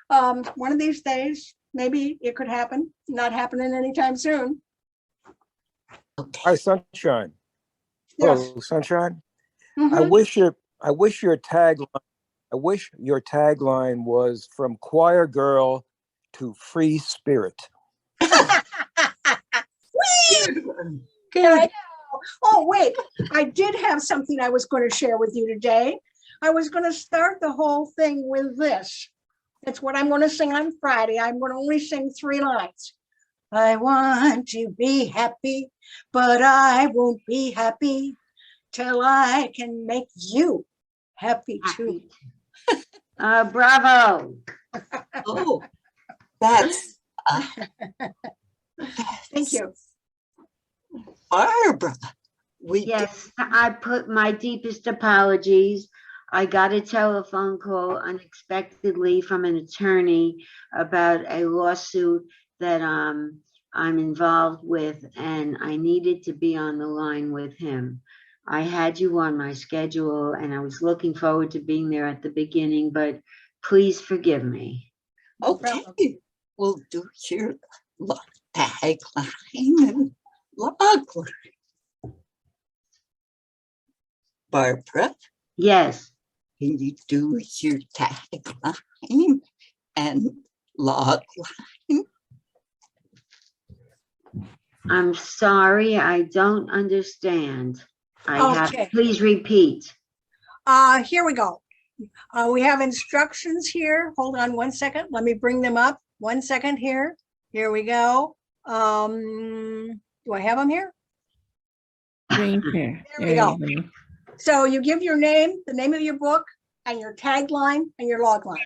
one of these days, maybe it could happen. Not happening anytime soon. Hi, Sunshine. Yes. Hello, Sunshine. Mhm. I wish your tagline was from choir girl to free spirit. Good. Oh, wait, I did have something I was going to share with you today. I was going to start the whole thing with this. It's what I'm going to sing on Friday. I'm going to only sing 3 lines. I want to be happy, but I won't be happy till I can make you happy too. Bravo. Oh, that's Thank you. Barbara. Yes, I put my deepest apologies. I got a telephone call unexpectedly from an attorney about a lawsuit that I'm involved with, and I needed to be on the line with him. I had you on my schedule and I was looking forward to being there at the beginning, but please forgive me. Okay, we'll do your tagline and logline. Barbara? Yes. Can you do your tagline and logline? I'm sorry, I don't understand. Please repeat. Here we go. We have instructions here. Hold on 1 second. Let me bring them up. 1 second here. Here we go. Do I have them here? Green here. There we go. So you give your name, the name of your book, and your tagline and your logline.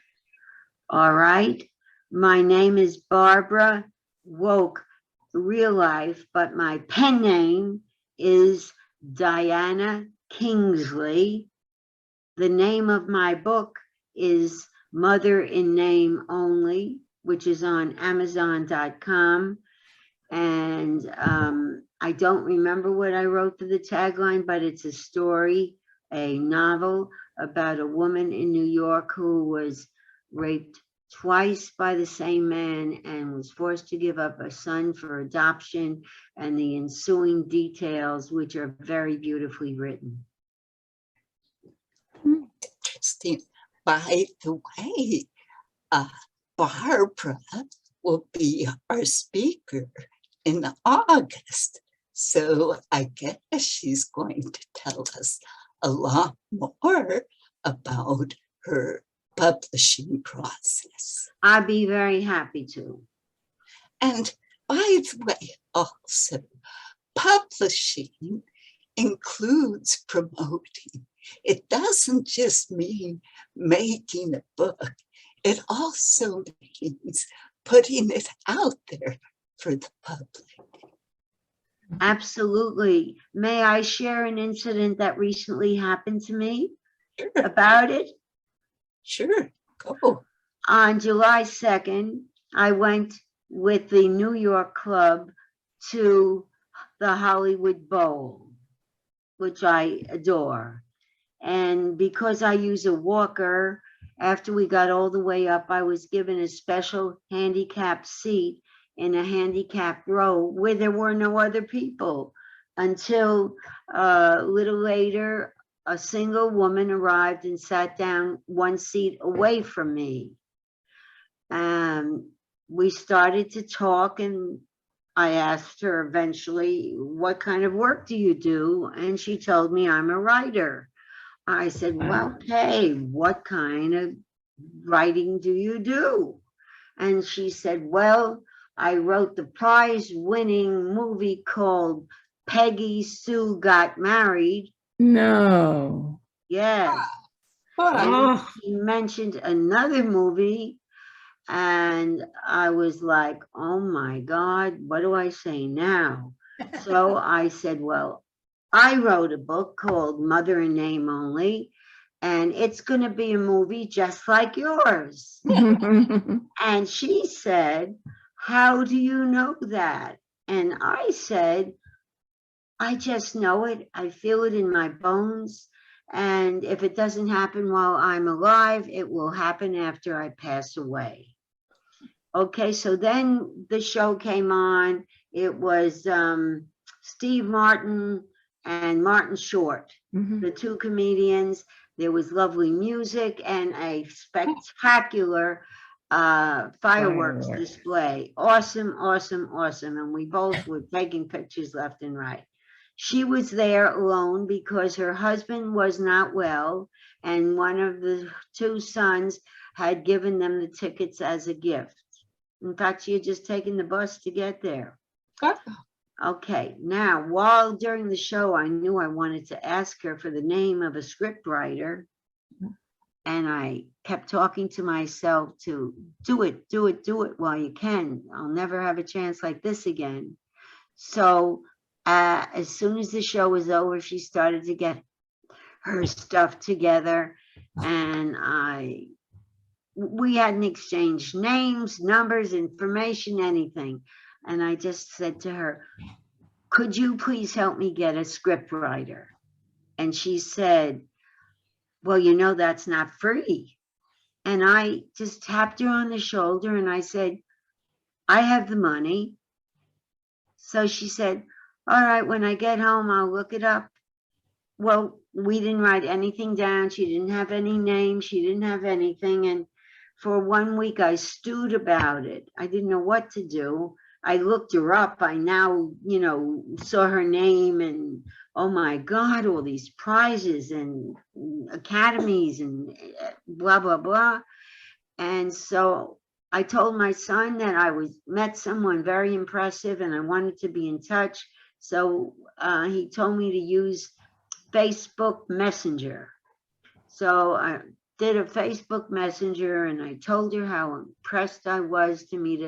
All right. My name is Barbara Woke, real life, but my pen name is Diana Kingsley. The name of my book is Mother in Name Only, which is on Amazon.com. And I don't remember what I wrote for the tagline, but it's a story, a novel about a woman in New York who was raped twice by the same man and was forced to give up a son for adoption, and the ensuing details, which are very beautifully written. Interesting. By the way, Barbara will be our speaker in August. So I guess she's going to tell us a lot more about her publishing process. I'd be very happy to. And by the way, also, publishing includes promoting. It doesn't just mean making a book. It also means putting it out there for the public. Absolutely. May I share an incident that recently happened to me about it? Sure, go. On July 2nd, I went with the New York Club to the Hollywood Bowl, which I adore. And because I use a walker, after we got all the way up, I was given a special handicapped seat in a handicapped row where there were no other people until a little later, a single woman arrived and sat down 1 seat away from me. We started to talk, and I asked her eventually, what kind of work do you do? And she told me, I'm a writer. I said, well, okay, what kind of writing do you do? And she said, well, I wrote the prize-winning movie called Peggy Sue Got Married. No. Yes. And Oh. she mentioned another movie, and I was like, oh my God, what do I say now? So I said, well, I wrote a book called Mother in Name Only, and it's going to be a movie just like yours. And she said, how do you know that? And I said, I just know it. I feel it in my bones. And if it doesn't happen while I'm alive, it will happen after I pass away. Okay, so then the show came on. It was Steve Martin and Martin Short, the two comedians. There was lovely music and a spectacular fireworks display. Awesome, awesome, awesome. And we both were taking pictures left and right. She was there alone because her husband was not well, and one of the two sons had given them the tickets as a gift. In fact, she had just taken the bus to get there. Okay, now, while during the show, I knew I wanted to ask her for the name of a script writer, and I kept talking to myself to do it, do it, do it while you can. I'll never have a chance like this again. So as soon as the show was over, she started to get her stuff together, and we hadn't exchanged names, numbers, information, anything. And I just said to her, could you please help me get a script writer? And she said, well, you know, that's not free. And I just tapped her on the shoulder and I said, I have the money. So she said, all right, when I get home, I'll look it up. Well, we didn't write anything down. She didn't have any names. She didn't have anything. And for 1 week, I stewed about it. I didn't know what to do. I looked her up. I now, you know, saw her name and, oh my God, all these prizes and academies and blah, blah, blah. And so I told my son that I met someone very impressive and I wanted to be in touch. So he told me to use Facebook Messenger. So I did a Facebook Messenger and I told her how impressed I was to meet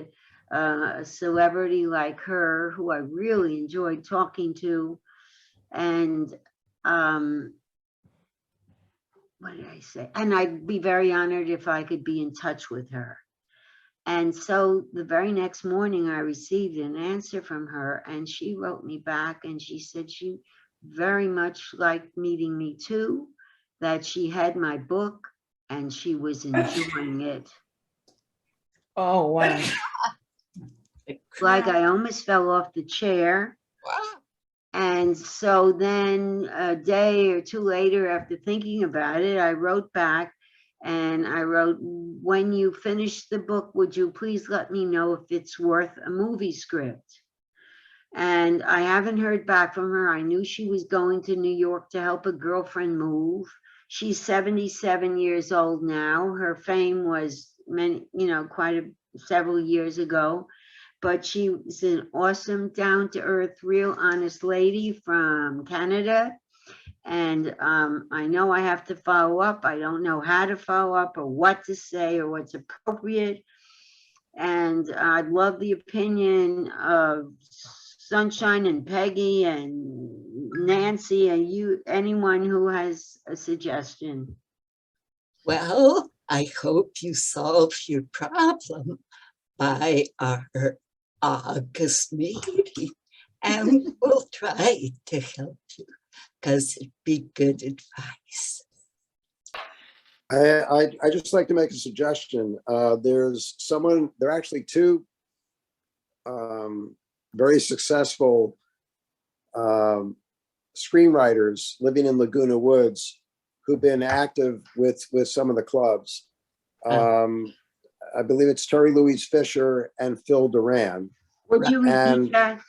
a celebrity like her who I really enjoyed talking to. And what did I say? And I'd be very honored if I could be in touch with her. And so the very next morning I received an answer from her and she wrote me back and she said she very much liked meeting me too, that she had my book and she was enjoying it. Oh, wow. Like I almost fell off the chair. Wow. And so then a day or two later, after thinking about it, I wrote back and I wrote, when you finish the book, would you please let me know if it's worth a movie script? And I haven't heard back from her. I knew she was going to New York to help a girlfriend move. She's 77 years old now. Her fame was several years ago, but she was an awesome, down-to-earth, real honest lady from Canada. And I know I have to follow up. I don't know how to follow up or what to say or what's appropriate. And I'd love the opinion of Sunshine and Peggy and Nancy and anyone who has a suggestion. Well, I hope you solve your problem by our August meeting, and we'll try to help you because it'd be good advice. I just like to make a suggestion. There are actually two very successful screenwriters living in Laguna Woods who've been active with some of the clubs. I believe it's Terry Louise Fisher and Phil Duran. Would you And- repeat that?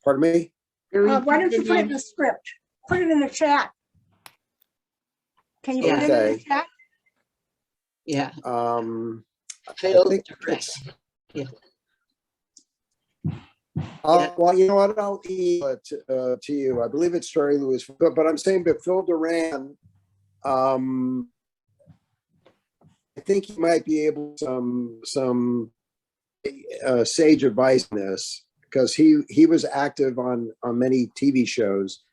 Pardon me? Why don't you put it in the script? Put it in the chat. Can you put it in the Okay. chat? Yeah. I Phil think Duran. it's, Yeah. well, you know what? I'll email it to you. I believe it's Terry Lewis, but I'm saying that Phil Duran, I think he might be able to some sage advice on this, because he was active on many TV shows.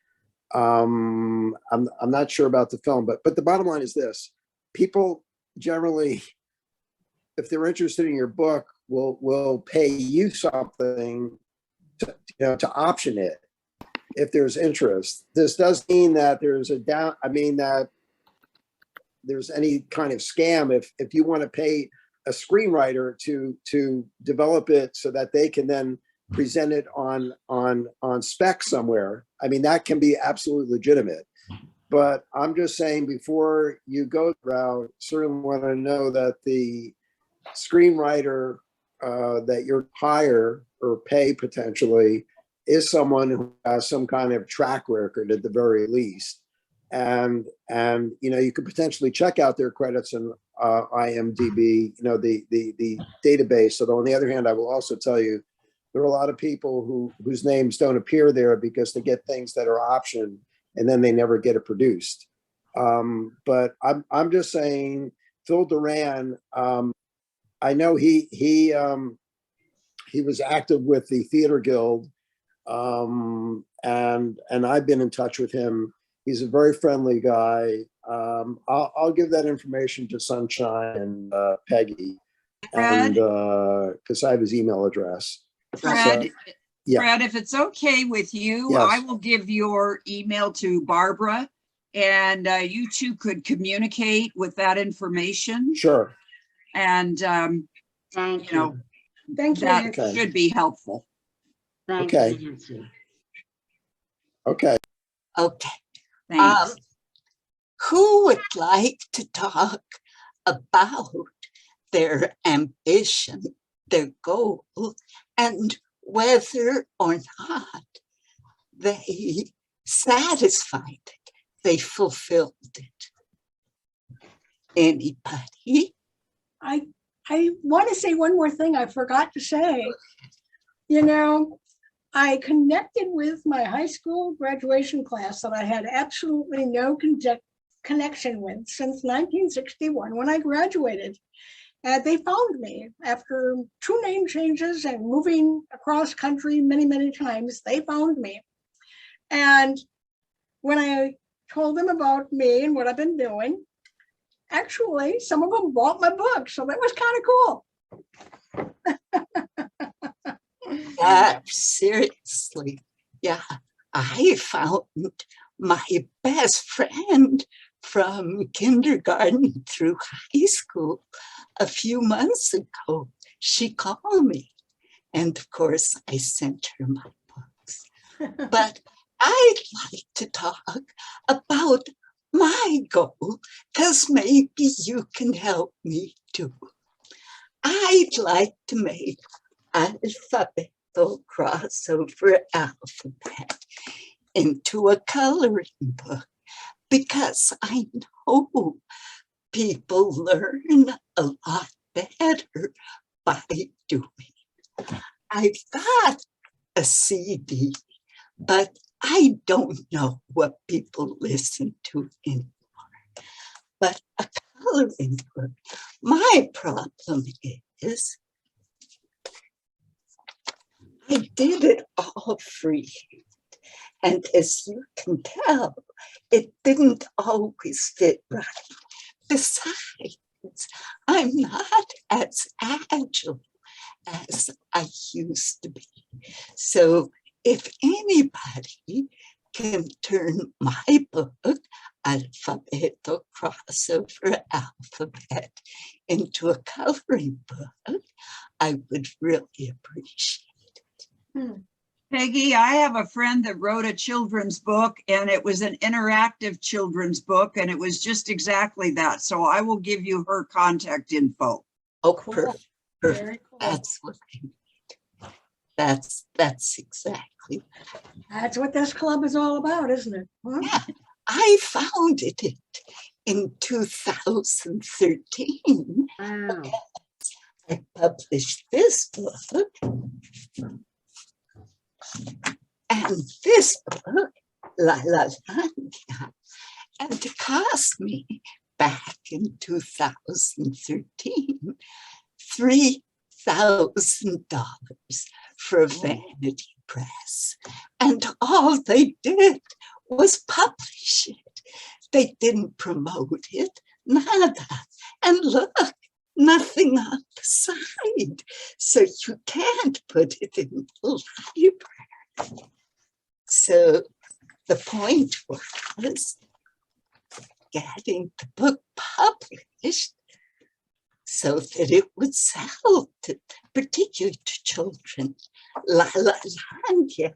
I'm not sure about the film, but the bottom line is this: people generally, if they're interested in your book, will pay you something to option it if there's interest. This does mean that there's that there's any kind of scam if you want to pay a screenwriter to develop it so that they can then present it on spec somewhere. I mean, that can be absolutely legitimate. But I'm just saying, before you go that route, certainly want to know that the screenwriter that you're hire or pay potentially is someone who has some kind of track record at the very least. And you could potentially check out their credits in IMDb, the database. So on the other hand, I will also tell you, there are a lot of people whose names don't appear there because they get things that are optioned and then they never get it produced. But I'm just saying, Phil Duran, I know he was active with the Theater Guild, and I've been in touch with him. He's a very friendly guy. I'll give that information to Sunshine and Peggy, and because I have his email address. Fred, yeah. Fred, if it's okay with you, Yes. I will give your email to Barbara, and you two could communicate with that information. Sure. And Thank you. Thank you. That Okay. should be helpful. Thank Okay. you, Nancy. Okay. Okay. Thanks. Who would like to talk about their ambition, their goal, and whether or not they satisfied it, they fulfilled it? Anybody? I want to say one more thing I forgot to say. I connected with my high school graduation class that I had absolutely no connection with since 1961 when I graduated. And they found me after 2 name changes and moving across country many, many times. They found me. And when I told them about me and what I've been doing, actually, some of them bought my book. So that was kind of cool. Yeah, seriously. Yeah, I found my best friend from kindergarten through high school a few months ago. She called me, and of course I sent her my books. But I'd like to talk about my goal, because maybe you can help me too. I'd like to make alphabetical crossover alphabet into a coloring book, because I know people learn a lot better by doing. I've got a CD, but I don't know what people listen to anymore. But a coloring book, my problem is I did it all free. And as you can tell, it didn't always fit right. Besides, I'm not as agile as I used to be. So if anybody can turn my book, Alphabetical Crossover Alphabet, into a coloring book, I would really appreciate it. Peggy, I have a friend that wrote a children's book, and it was an interactive children's book, and it was just exactly that. So I will give you her contact info. Oh, Cool. perfect. Very cool. That's what I need. That's exactly. That's what this club is all about, isn't it? Huh? Yeah, I founded it in 2013. Wow. I published this book and this book, La La Landia, and it cost me back in 2013 $3,000 for a vanity press. And all they did was publish it. They didn't promote it, nada. And look, nothing on the side. So you can't put it in the library. So the point was getting the book published so that it would sell, particularly to children. La La Landia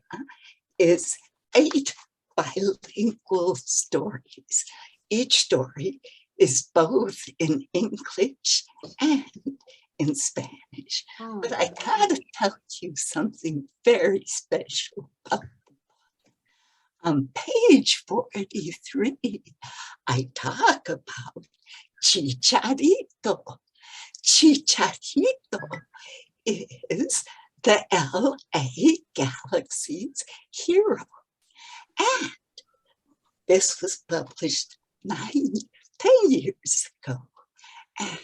is 8 bilingual stories. Each story is both in English and in Spanish. Oh. But I gotta tell you something very special about the book. On page 43, I talk about Chicharito. Chicharito is the LA Galaxy's hero. And this was published 10 years ago. And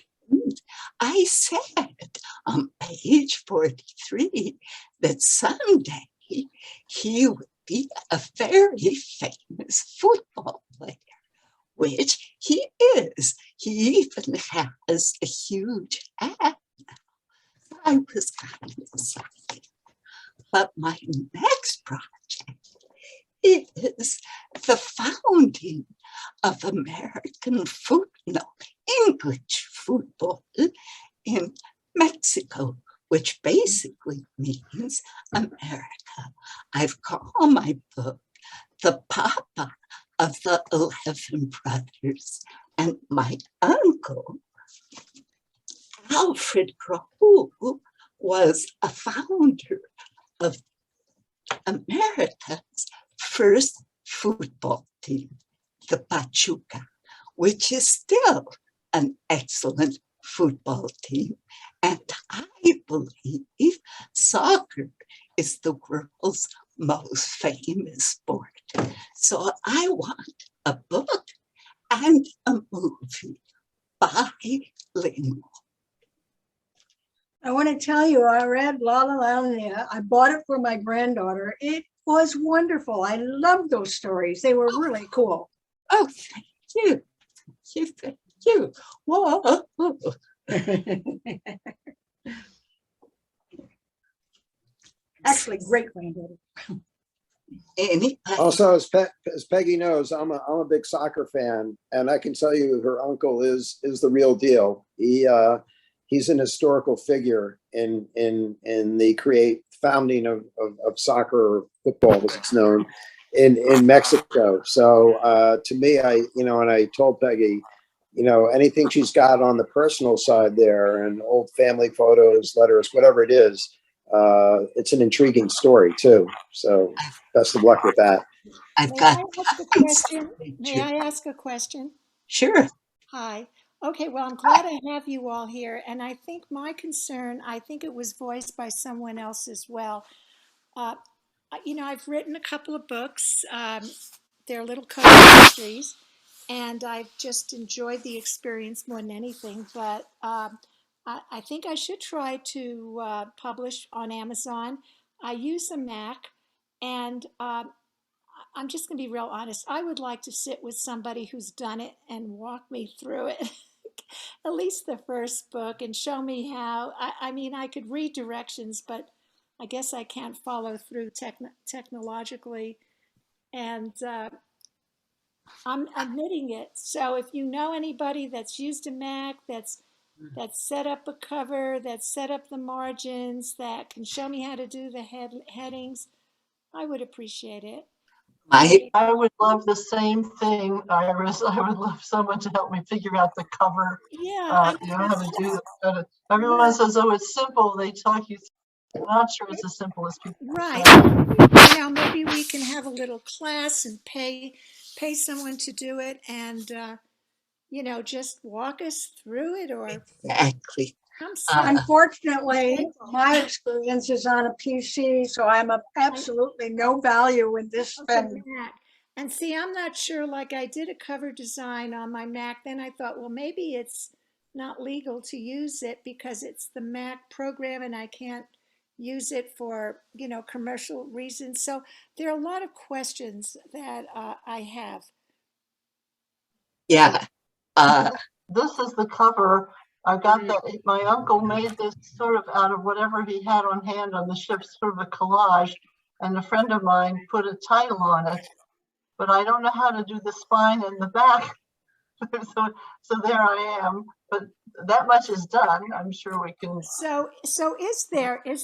I said on page 43 that someday he would be a very famous football player, which he is. He even has a huge ad now. I was kind of excited. But my next project is the founding of American football, English football in Mexico, which basically means America. I've called my book The Papa of the 11 Brothers, and my uncle, Alfred Crowe, was a founder of America's first football team, the Pachuca, which is still an excellent football team. And I believe soccer is the world's most famous sport. So I want a book and a movie bilingual. I want to tell you, I read La La Landia. I bought it for my granddaughter. It was wonderful. I loved those stories. They were really cool. Oh, thank you. Thank you. Whoa. Actually, great granddaughter. Also, as Peggy knows, I'm a big soccer fan, and I can tell you her uncle is the real deal. He's an historical figure in the founding of soccer, or football as it's known, in Mexico. So to me, and I told Peggy, anything she's got on the personal side there, and old family photos, letters, whatever it is, it's an intriguing story too. So best of luck with that. May I ask a question? May I ask a question? Sure. Hi. Okay, well, I'm glad I have you all here. And I think my concern, I think it was voiced by someone else as well. I've written a couple of books. They're little cozy mysteries, and I've just enjoyed the experience more than anything. But I think I should try to publish on Amazon. I use a Mac, and I'm just going to be real honest. I would like to sit with somebody who's done it and walk me through it, at least the first book, and show me how. I mean, I could read directions, but I guess I can't follow through technologically. And I'm admitting it. So if you know anybody that's used a Mac, that's set up a cover, that's set up the margins, that can show me how to do the headings, I would appreciate it. I would love the same thing, Iris. I would love someone to help me figure out the cover. Yeah, You know how to do that. Everyone says, "Oh, it's simple." They talk you through. I'm not sure it's as simple as people right. say. You know, maybe we can have a little class and pay someone to do it, and you know, just walk us through it, or Exactly. Unfortunately, my experience is on a PC, so I'm of absolutely no value in this thing. Mac. And see, I'm not sure, like I did a cover design on my Mac, then I thought, well, maybe it's not legal to use it because it's the Mac program and I can't use it for, you know, commercial reasons. So there are a lot of questions that I have. Yeah. This is the cover. I got that. My uncle made this sort of out of whatever he had on hand on the ship, sort of a collage. And a friend of mine put a title on it, but I don't know how to do the spine and the back. so there I am. But that much is done. I'm sure we can. So is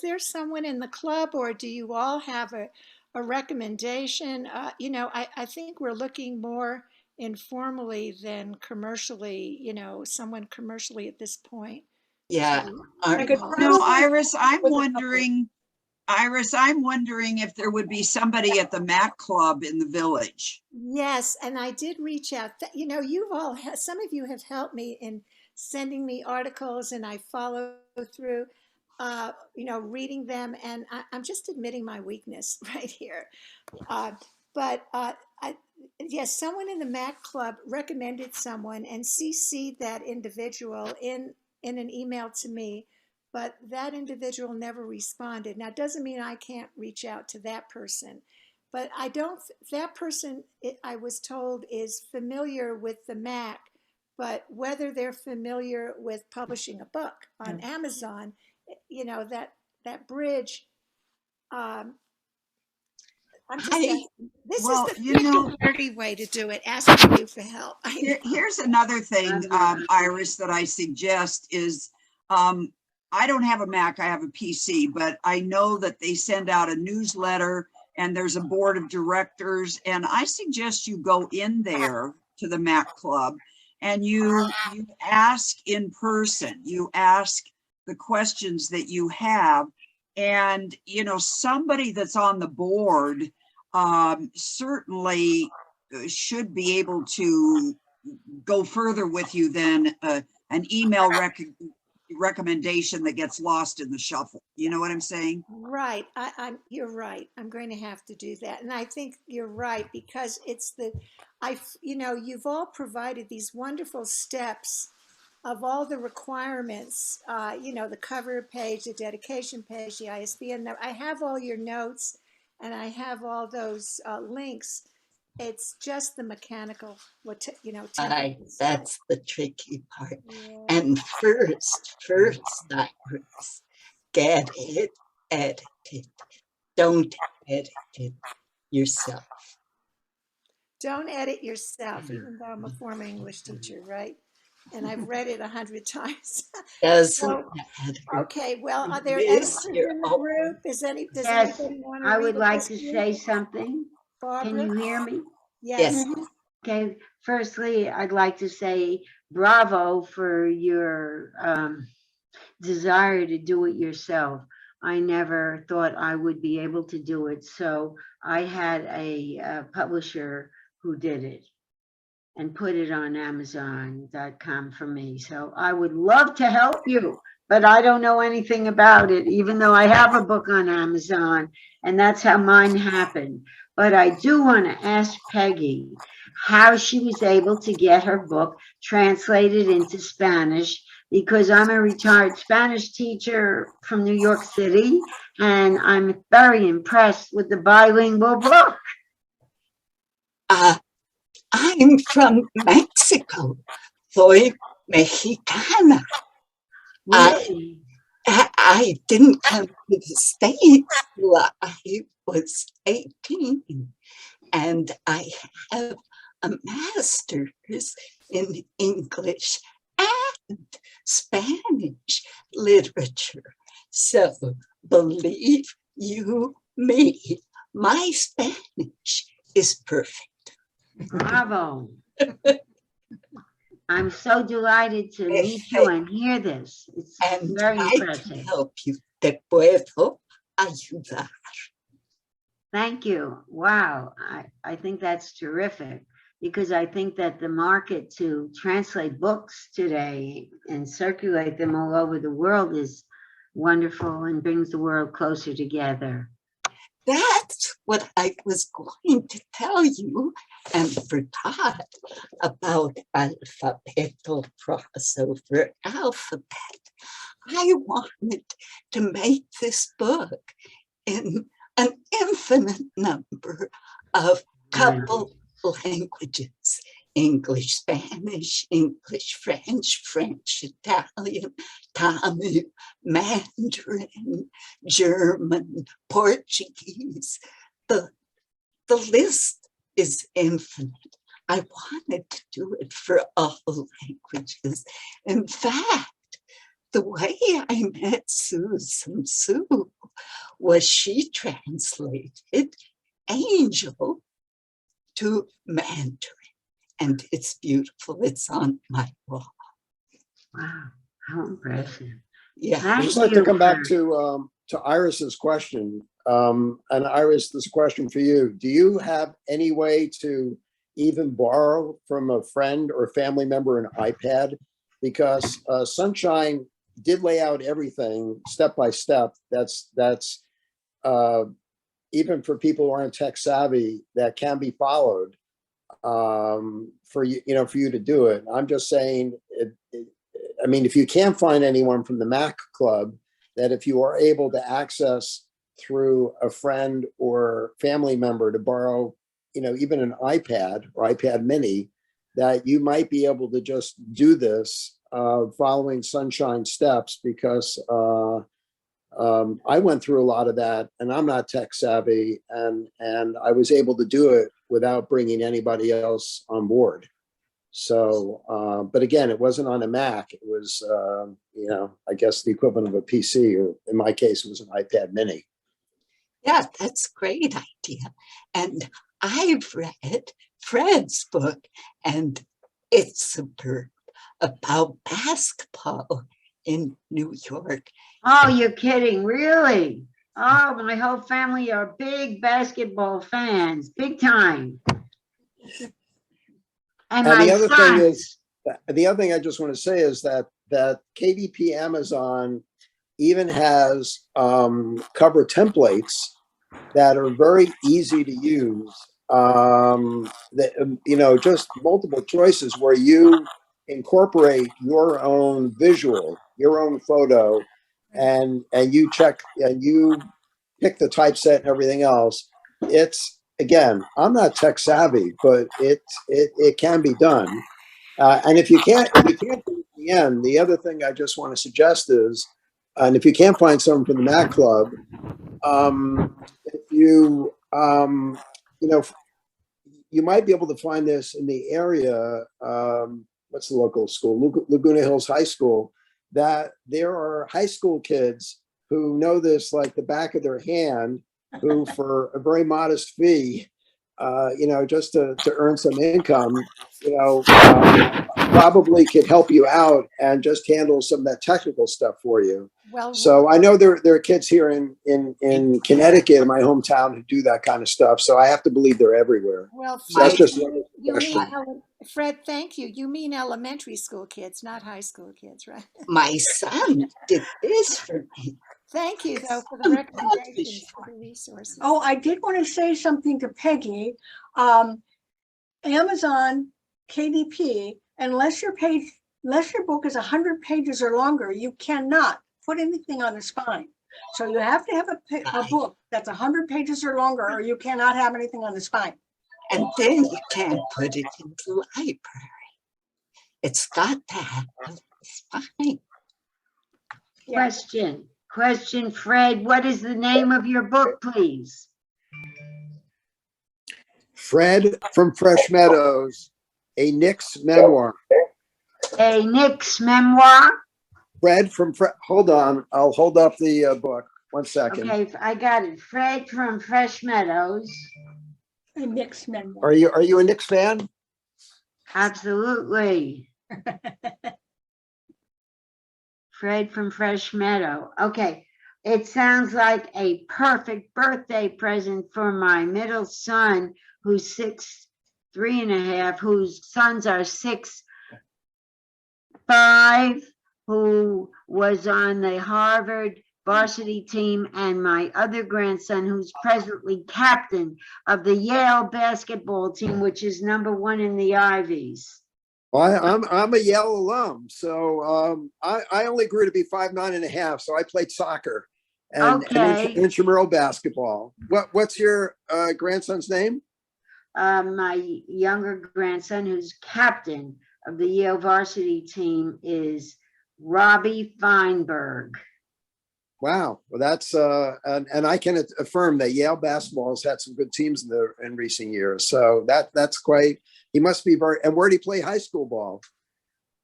there someone in the club, or do you all have a recommendation? You know, I think we're looking more informally than commercially, you know, someone commercially at this point. Yeah. No, Iris, I'm wondering if there would be somebody at the Mac Club in the village. Yes, and I did reach out. You know, some of you have helped me in sending me articles, and I follow through, you know, reading them, and I'm just admitting my weakness right here. But yes, someone in the Mac Club recommended someone and CC'd that individual in an email to me, but that individual never responded. Now, it doesn't mean I can't reach out to that person, but that person, I was told, is familiar with the Mac, but whether they're familiar with publishing a book on Amazon, you know, that bridge, I'm just asking. This is the dirty way to do it, asking you for help. Here's another thing, Iris, that I suggest is, I don't have a Mac, I have a PC, but I know that they send out a newsletter and there's a board of directors, and I suggest you go in there to the Mac Club and you ask in person, you ask the questions that you have, and you know, somebody that's on the board certainly should be able to go further with you than an email recommendation that gets lost in the shuffle. You know what I'm saying? Right. You're right. I'm going to have to do that. And I think you're right, because it's you know, you've all provided these wonderful steps of all the requirements, you know, the cover page, the dedication page, the ISBN. I have all your notes and I have all those links. It's just the mechanical, you know, that's the tricky part. Yeah. And first, Iris, get it edited. Don't edit it yourself. Don't edit yourself, even though I'm a former English teacher, right? And I've read it 100 times. Doesn't matter. Okay, well, are there editors in the group? Does anybody want to I would like to say something. Barbara? Can you hear me? Yes. Okay, firstly, I'd like to say bravo for your desire to do it yourself. I never thought I would be able to do it, so I had a publisher who did it and put it on Amazon.com for me. So I would love to help you, but I don't know anything about it, even though I have a book on Amazon, and that's how mine happened. But I do want to ask Peggy how she was able to get her book translated into Spanish, because I'm a retired Spanish teacher from New York City, and I'm very impressed with the bilingual book. I'm from Mexico. Soy mexicana. Really? I didn't come to the States till I was 18. And I have a master's in English and Spanish literature. So believe you me, my Spanish is perfect. Bravo. I'm so delighted to meet you and hear this. It's And very I impressive. can help you. Te puedo ayudar. Thank you. Wow. I think that's terrific because I think that the market to translate books today and circulate them all over the world is wonderful and brings the world closer together. That's what I was going to tell you and forgot about alphabetal crossover alphabet. I wanted to make this book in an infinite number of couple languages: English, Spanish, English, French, French, Italian, Tamil, Mandarin, German, Portuguese. The list is infinite. I wanted to do it for all languages. In fact, the way I met Susan Sue was she translated Angel to Mandarin, and it's beautiful. It's on my wall. Wow, how impressive. Yeah. I'd just like to come back to Iris's question. And Iris, this question for you. Do you have any way to even borrow from a friend or family member an iPad? Because Sunshine did lay out everything step by step. That's even for people who aren't tech savvy, that can be followed for you to do it. I'm just saying, I mean, if you can't find anyone from the Mac Club, that if you are able to access through a friend or family member to borrow, even an iPad or iPad mini, that you might be able to just do this following Sunshine steps, because I went through a lot of that, and I'm not tech savvy, and I was able to do it without bringing anybody else on board. So, but again, it wasn't on a Mac. It was, I guess the equivalent of a PC, or in my case, it was an iPad mini. Yeah, that's a great idea. And I've read Fred's book, and it's superb, about basketball in New York. Oh, you're kidding, really? Oh, my whole family are big basketball fans, big time. And my the other sons. thing is, the other thing I just want to say is that KDP Amazon even has cover templates that are very easy to use. That just multiple choices where you incorporate your own visual, your own photo, and you check and you pick the typeset and everything else. It's, again, I'm not tech savvy, but it can be done. And if you can't do it in the end, the other thing I just want to suggest is, and if you can't find someone from the Mac Club, if you you might be able to find this in the area. What's the local school? Laguna Hills High School. That there are high school kids who know this like the back of their hand, who for a very modest fee, just to earn some income, probably could help you out and just handle some of that technical stuff for you. Well, so I know there are kids here in Connecticut, in my hometown, who do that kind of stuff. So I have to believe they're everywhere. Well, so that's just you mean, Fred, thank you. You mean elementary school kids, not high school kids, right? My son did this for me. Thank you, though, for the recommendations, for the resources. Oh, I did want to say something to Peggy. Amazon KDP, unless your book is 100 pages or longer, you cannot put anything on the spine. So you have to have a book that's 100 pages or longer, or you cannot have anything on the spine. And then you can't put it in the library. It's got to have a spine. Question, Fred, what is the name of your book, please? Fred from Fresh Meadows, a Nick's memoir. A Nick's memoir? Fred from, hold on, I'll hold up the book. 1 second. Okay, I got it. Fred from Fresh Meadows. A Knicks memoir. Are you a Knicks fan? Absolutely. Fred from Fresh Meadow. Okay. It sounds like a perfect birthday present for my middle son, who's 3.5, whose sons are 6, 5, who was on the Harvard varsity team, and my other grandson, who's presently captain of the Yale basketball team, which is #1 in the Ivies. Well, I'm a Yale alum, so I only grew to be 5'9.5", so I played soccer and intramural basketball. What's your grandson's name? My younger grandson, who's captain of the Yale varsity team, is Robbie Feinberg. Wow, well that's and I can affirm that Yale basketball has had some good teams in recent years. So that's quite. He must be very. And where did he play high school ball?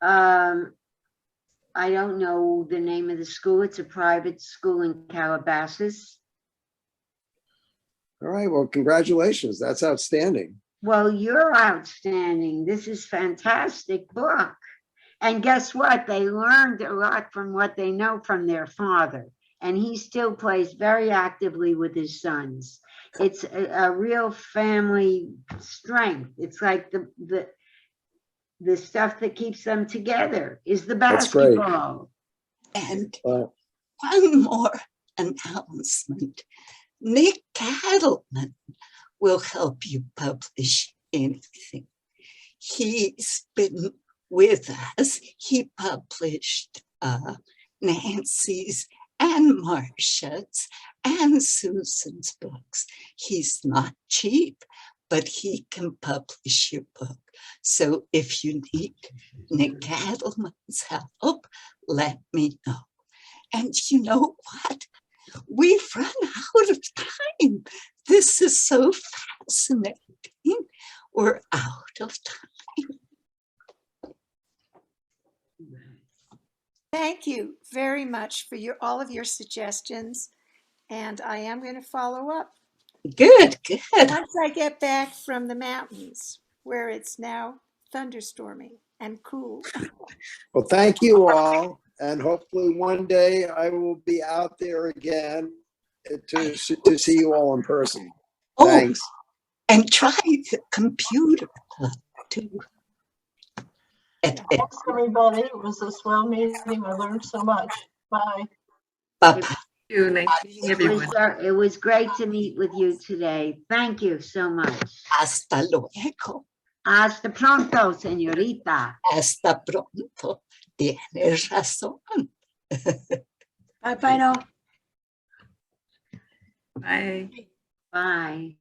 I don't know the name of the school. It's a private school in Calabasas. All right. Well, congratulations. That's outstanding. Well, you're outstanding. This is fantastic book. And guess what? They learned a lot from what they know from their father. And he still plays very actively with his sons. It's a real family strength. It's like the stuff that keeps them together is the basketball. And one more announcement. Nick Cattleman will help you publish anything. He's been with us. He published Nancy's and Marcia's and Susan's books. He's not cheap, but he can publish your book. So if you need Nick Cattleman's help, let me know. And you know what? We've run out of time. This is so fascinating. We're out of time. Thank you very much for all of your suggestions. And I am going to follow up. Good, good. Once I get back from the mountains, where it's now thunderstorming and cool. Well, thank you all. And hopefully one day I will be out there again to see you all in person. Thanks. And try the computer club too. Thanks, everybody. It was a swell meeting. I learned so much. Bye. Bye. Nice meeting everyone. It was great to meet with you today. Thank you so much. Hasta luego. Hasta pronto, señorita. Hasta pronto. Tienes razón. Bye, Final. Bye. Bye.